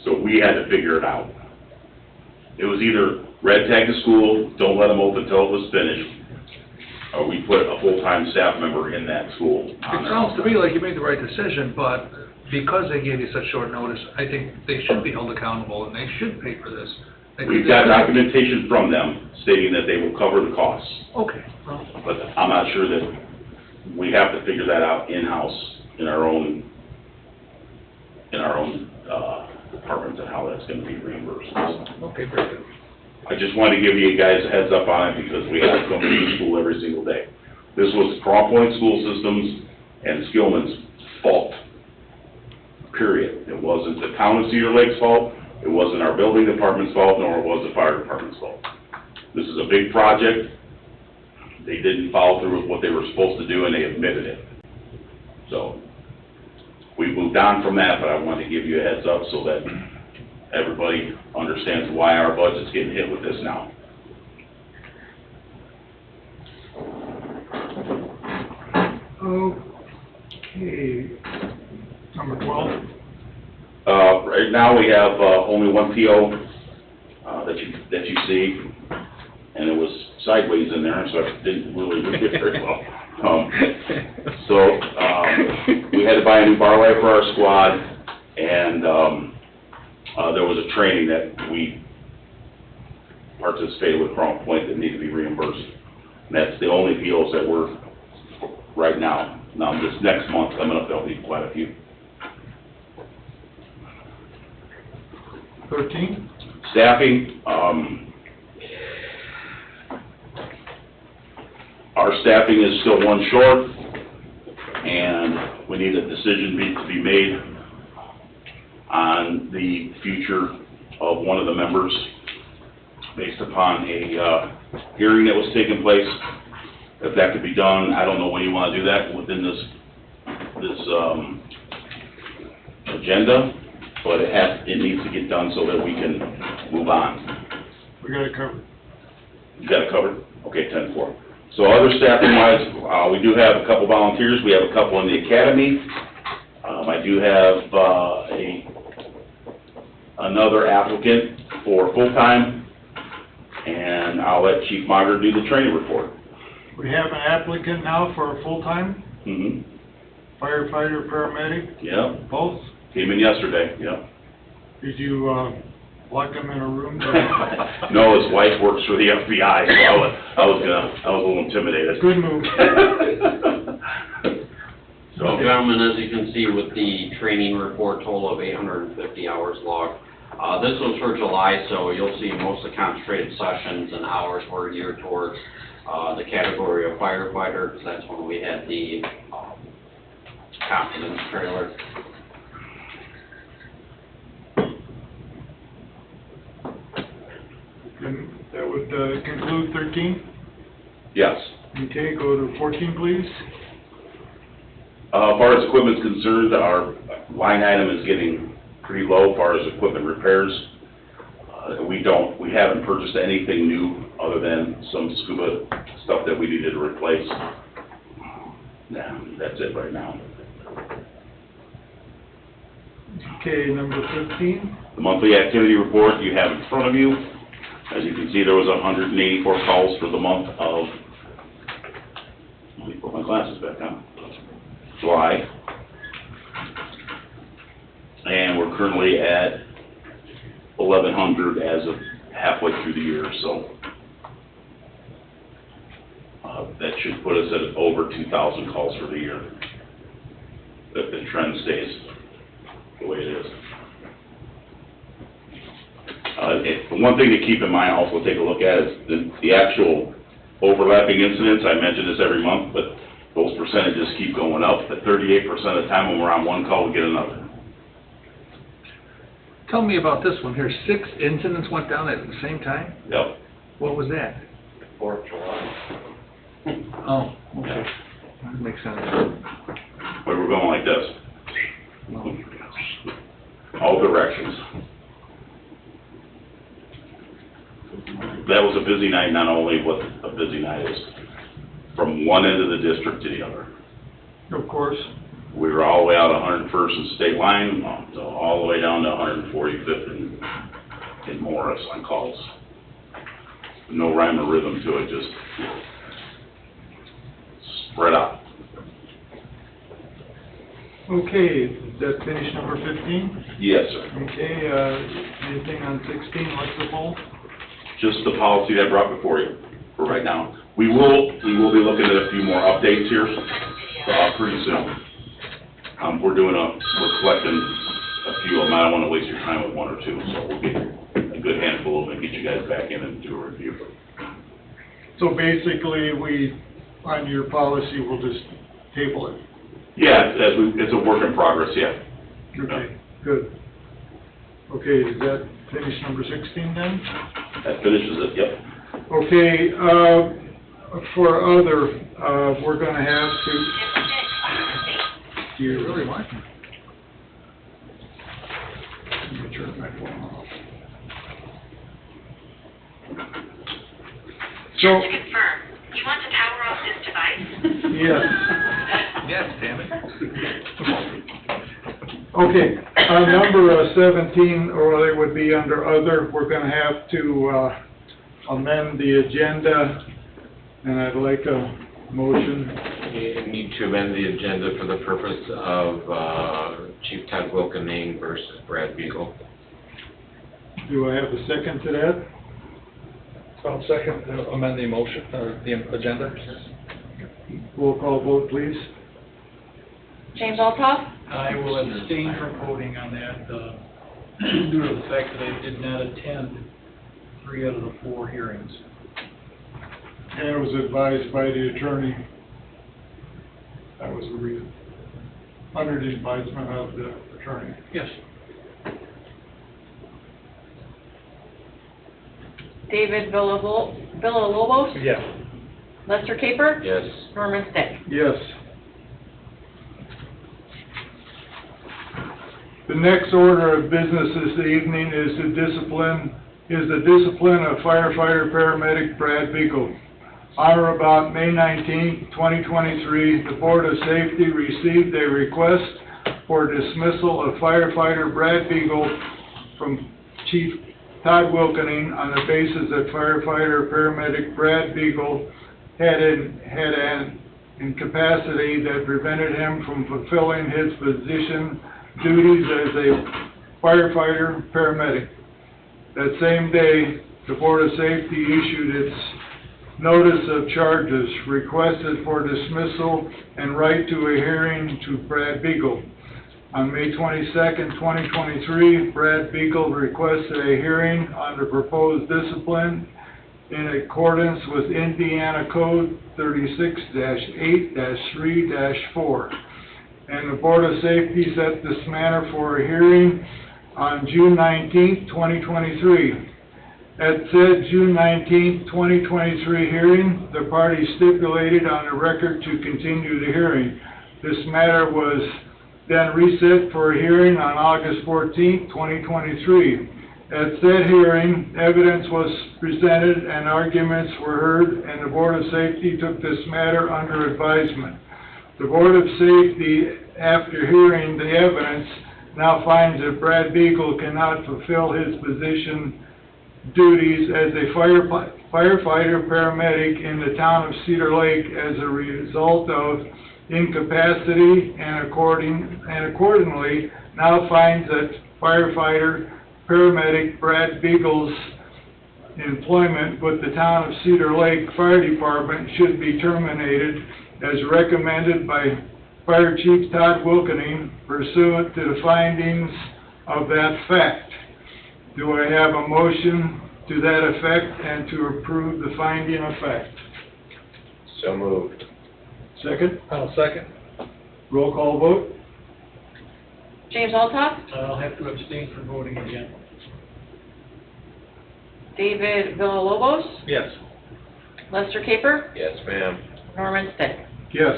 So we had to figure it out. It was either red tag the school, don't let them open until it was finished, or we put a full-time staff member in that school. It sounds to me like you made the right decision, but because they gave you such short notice, I think they should be held accountable and they should pay for this. We've got documentation from them stating that they will cover the costs, Okay, well, but I'm not sure that we have to figure that out in-house in our own departments and how that's gonna be reimbursed. okay, very good. I just wanted to give you guys a heads up on it because we have somebody in school every single day. This was Crown Point School Systems and Skillman's fault, period. It wasn't the town of Cedar Lake's fault, it wasn't our building department's fault, nor it was the fire department's fault. This is a big project. They didn't follow through with what they were supposed to do and they admitted it. So, we moved on from that, but I wanted to give you a heads up so that everybody understands why our budget's getting hit with this now. Okay, number 12. Right now, we have, only one PO, that you see, and it was sideways in there, so I didn't really read it very well. We had to buy a new bar light for our squad, and, there was a training that we participated with Crown Point that needed to be reimbursed. And that's the only POs that we're, right now. Now, this next month coming up, there'll be quite a few. 13? Staffing, our staffing is still one short, and we need a decision to be made on the future of one of the members based upon a hearing that was taking place. If that could be done, I don't know when you want to do that within this agenda, but it needs to get done so that we can move on. We got it covered. You got it covered? Okay, 10-4. So other staffing wise, we do have a couple volunteers. We have a couple in the academy. I do have another applicant for full-time, and I'll let Chief Mager do the training report. We have an applicant now for a full-time Mm-hmm. firefighter, paramedic, Yeah, both. came in yesterday, yeah. Did you, lock him in a room? No, his wife works for the FBI, so I was a little intimidated. Good move. So, gentlemen, as you can see with the training report, total of 850 hours logged. This was for July, so you'll see most of the concentrated sessions and hours were geared towards the category of firefighter, because that's when we had the confidence trailer. And that would conclude 13? Yes. Okay, go to 14, please. As far as equipment's concerned, our line item is getting pretty low as far as equipment repairs. We haven't purchased anything new other than some scuba stuff that we needed to replace. Yeah, that's it right now. Okay, number 15. The monthly activity report you have in front of you. As you can see, there was 184 calls for the month of, let me put my glasses back on, July. And we're currently at 1,100 as of halfway through the year, so that should put us at over 2,000 calls for the year, if the trend stays the way it is. One thing to keep in mind, also take a look at, is the actual overlapping incidents. I mention this every month, but those percentages keep going up. At 38% of the time when we're on one call, we get another. Tell me about this one here. 6 incidents went down at the same time? Yep. What was that? 4th of July. Oh, okay. That makes sense. But we're going like this, Well, all directions. That was a busy night, not only what a busy night is, from one end of the district to the other. Of course. We were all the way out 101st and State Line, so all the way down to 145th in Morris on calls. No rhyme or rhythm to it, just spread out. Okay, that finish number 15? Yes, sir. Okay, anything on 16, electrical? Just the policy that I brought before you for right now. We will be looking at a few more updates here pretty soon. We're collecting a few of them. I don't want to waste your time with one or two, so we'll get a good handful of them and get you guys back in and do a review. So basically, on your policy, we'll just table it. Yeah, it's a work in progress, yeah. Okay, good. Okay, is that finish number 16 then? That finishes it, yep. Okay, for other, we're gonna have to... do you really want them? Let me turn my phone off. So, Just to confirm, you want to power off this device? yes. Yes, damn it. Okay, number 17, or it would be under other, we're gonna have to amend the agenda, and I'd like a motion. You need to amend the agenda for the purpose of Chief Ted Wilkening versus Brad Beagle. Do I have a second to that? I'll second, amend the motion, the agenda. Roll call vote, please. James Altough, I will abstain from voting on that. due to the fact that I did not attend 3 out of the 4 hearings. And it was advised by the attorney. That was the reason. Under the advisement of the attorney. Yes. David Villalobos? Yes. Lester Caper? Yes. Norman Stick? Yes. The next order of business this evening is the discipline of firefighter paramedic Brad Beagle. On or about May 19, 2023, the Board of Safety received a request for dismissal of firefighter Brad Beagle from Chief Todd Wilkening on the basis that firefighter paramedic Brad Beagle had an incapacity that prevented him from fulfilling his position duties as a firefighter paramedic. That same day, the Board of Safety issued its notice of charges, requested for dismissal and right to a hearing to Brad Beagle. On May 22nd, 2023, Brad Beagle requested a hearing on the proposed discipline in accordance with Indiana Code 36-8-3-4. And the Board of Safety set this matter for a hearing on June 19th, 2023. At said June 19th, 2023 hearing, the parties stipulated on the record to continue the hearing. This matter was then reset for a hearing on August 14th, 2023. At said hearing, evidence was presented and arguments were heard, and the Board of Safety took this matter under advisement. The Board of Safety, after hearing the evidence, now finds that Brad Beagle cannot fulfill his position duties as a firefighter paramedic in the town of Cedar Lake as a result of incapacity, and accordingly now finds that firefighter paramedic Brad Beagle's employment with the town of Cedar Lake Fire Department should be terminated as recommended by Fire Chief Todd Wilkening pursuant to the findings of that fact. Do I have a motion to that effect and to approve the finding of fact? So moved. Second? I'll second. Roll call vote? James Altoff? I'll have to abstain from voting again. David Villalobos? Yes. Lester Caper? Yes, ma'am. Norman Stick? Yes.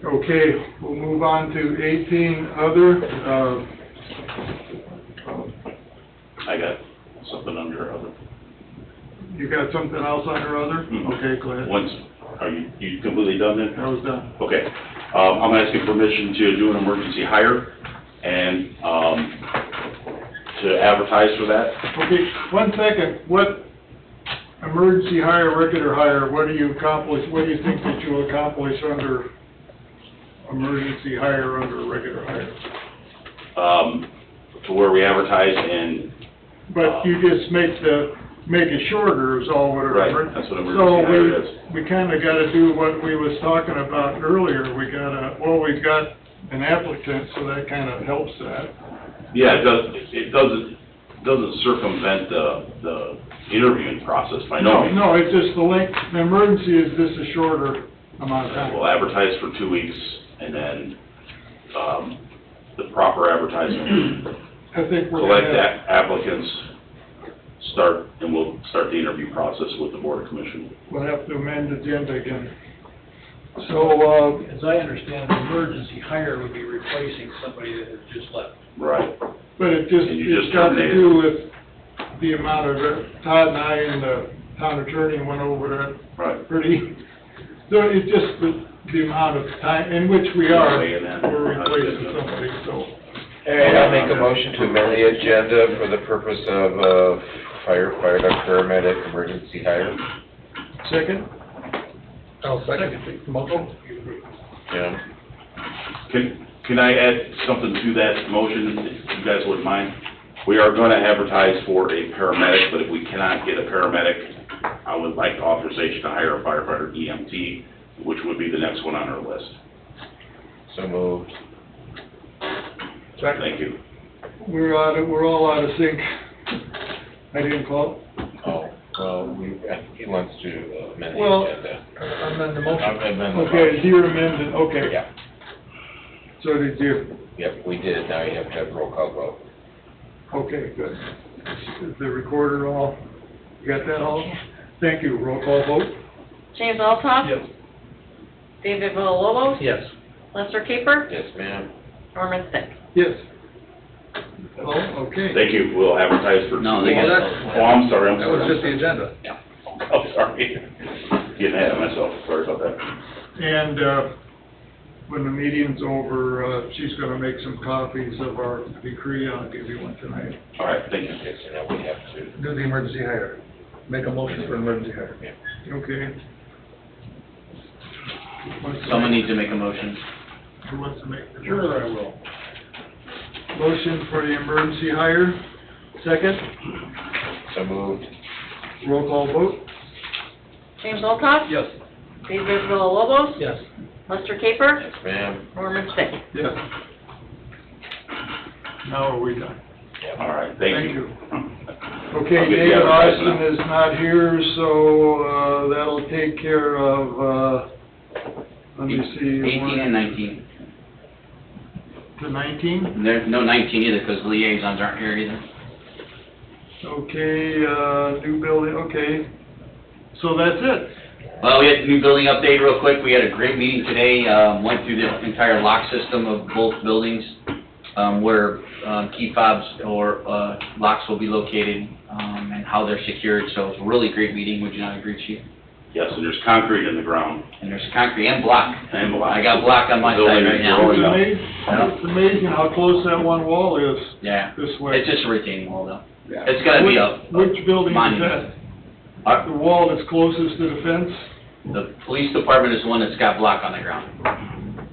Okay, we'll move on to 18 other. I got something under other. You got something else under other? Mhm. Okay, go ahead. Are you completely done then? That was done. Okay. I'm asking permission to do an emergency hire and, to advertise for that. Okay, 1 second. What emergency hire, regular hire, what do you accomplish, what do you think that you'll accomplish under emergency hire, under regular hire? To where we advertise and, But you just make it shorter is all what it right, is. that's what emergency hire is. So we kinda gotta do what we was talking about earlier. We've got an applicant, so that kinda helps that. Yeah, it doesn't circumvent the interviewing process by no means. No, it's just the length, the emergency is just a shorter amount of time. We'll advertise for 2 weeks and then, the proper advertisement. I think we're Collect gonna have, applicants, and we'll start the interview process with the Board of Commission. we'll have to amend the agenda again. So, As I understand, the emergency hire would be replacing somebody that has just left. Right. but And you it's just got to terminated. do with the amount of, Todd and I and the town attorney went over that Right. pretty, so it's just the amount of time in which we are, Way in that. we're replacing somebody, so. All right, I'll make a motion to amend the agenda for the purpose of firefighter, paramedic, emergency hire. Second? I'll second the motion. Yeah. Can I add something to that motion, if you guys wouldn't mind? We are gonna advertise for a paramedic, but if we cannot get a paramedic, I would like authorization to hire a firefighter EMT, which would be the next one on our list. So moved. Thank you. We're all out of sync. I didn't call. Oh, well, he wants to amend the Well, agenda. Amend the motion. Amend the Okay, motion. you amended, okay. Yeah, So did you. yep, we did, now you have to have roll call vote. Okay, good. Is the recorder all, you got that all? Thank you. Roll call vote? James Altough? Yes. David Villalobos? Yes. Lester Caper? Yes, ma'am. Norman Stick? Yes. Oh, okay. Thank you. We'll advertise for. No, they Well, got that's- Oh, I'm sorry, I'm That was sorry. just the agenda. Oh, sorry. Getting ahead of myself. Sorry about that. And, when the meeting's over, she's gonna make some copies of our decree. I'll give you one tonight. All right, thank you. Okay, so now we have to, Do the emergency hire. Make a motion for emergency hire. Okay. Someone needs to make a motion. Who wants to make the? Sure, I will. Motion for the emergency hire. Second. so moved. Roll call vote? James Altough? Yes. David Villalobos? Yes. Lester Caper? Yes, ma'am. Norman Stick? Yes. Now are we done? All right, thank Thank you. Okay, I'll get the David advertisement Austin is not here, so, that'll take care of, let me see. 18 and 19. To 19? There's no 19 either, because liaisons aren't here either. Okay, new building, okay. So that's it. Well, we had the new building update real quick. We had a great meeting today, went through the entire lock system of both buildings, where key fobs or locks will be located, and how they're secured. So it's a really great meeting. Would you not agree, Chief? Yes, and there's concrete in the ground. And there's concrete and block. And block. I got block on my Building side right is now. growing. It's up. amazing, it's amazing how close that one wall is Yeah. this way. It's just a retaining wall, though. It's gotta be a Which building is monument. that? The wall that's closest to the fence? The police department is the one that's got block on the ground.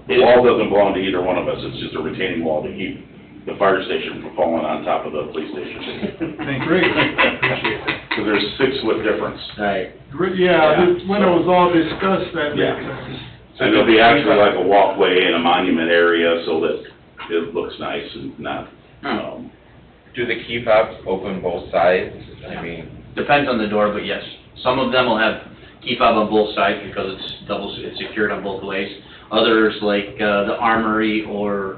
The wall doesn't belong to either one of us. It's just a retaining wall to keep the fire station from falling on top of the police station. Great, appreciate that. Because there's 6 foot difference. Right. Yeah, when it was all discussed, that Yeah. makes sense. And there'll be actually like a walkway and a monument area so that it looks nice and not, Do the key fobs open both sides? I mean, Depends on the door, but yes. Some of them will have key fob on both sides because it's secured on both ways. Others, like the armory or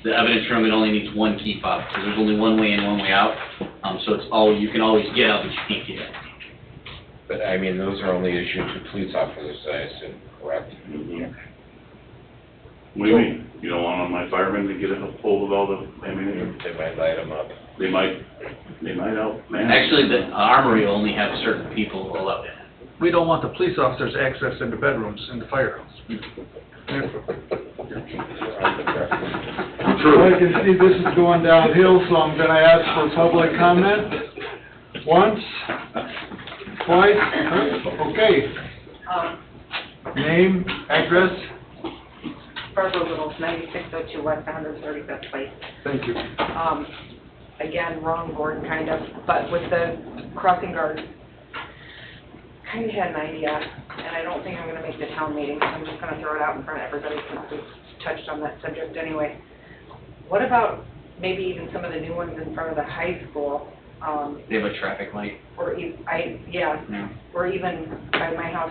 the evidence room, it only needs one key fob, because there's only one way in, one way out. So you can always get out, but you can't get in. but I mean, those are only issued to police officers, I assume, correct? What do you mean? You don't want my firemen to get a hold of all the ammunition? They might light them up. They might help, man. Actually, the armory will only have certain people allowed in. We don't want the police officers access into bedrooms in the firehouse. Well, I can see this is going downhill, so I'm gonna ask for public comment. Once, twice, okay. Name, address, Barbara Littles, 9602 West 135th Place. thank you. Again, wrong board, kind of, but with the crossing guard, kind of had an idea, and I don't think I'm going to make the town meeting, so I'm just going to throw it out in front of everybody since we've touched on that subject anyway. What about maybe even some of the new ones in front of the high school? They have a traffic light. Or Yeah. or even by my house,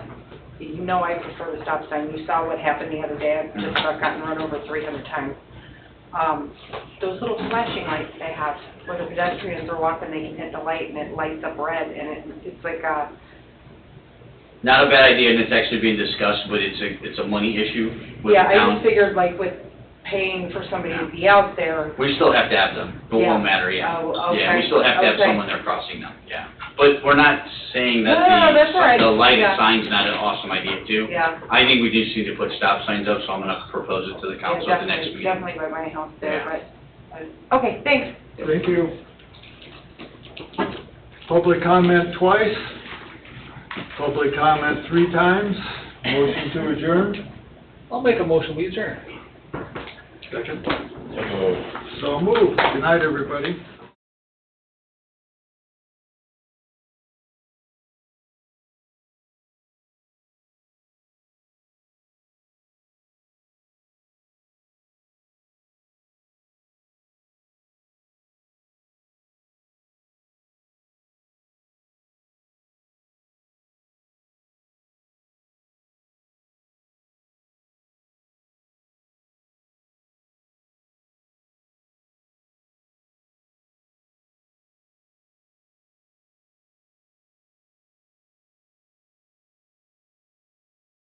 you know I prefer the stop sign. You saw what happened the other day. The truck got run over 300 times. Those little flashing lights they have, where the pedestrians are walking, they can hit the light and it lights up red, and it's like a... Not a bad idea, and it's actually being discussed, but it's a money issue with the Yeah, I town. just figured like with paying for somebody to be out there. We still have to have them, it Yeah. won't matter, yeah. Oh, okay. Yeah, we still have to have Okay. someone there crossing them, yeah. But we're not saying that No, that's all right. the lighted Yeah. sign's not an awesome idea too. Yeah. I think we just need to put stop signs up, so I'm gonna propose it to the Yeah, council at the next meeting. definitely by my house there, Yeah. but, okay, thanks. Thank you. Public comment twice. Public comment 3 times. Motion to adjourn. I'll make a motion, we adjourn. Second. So moved. So moved. Good night, everybody.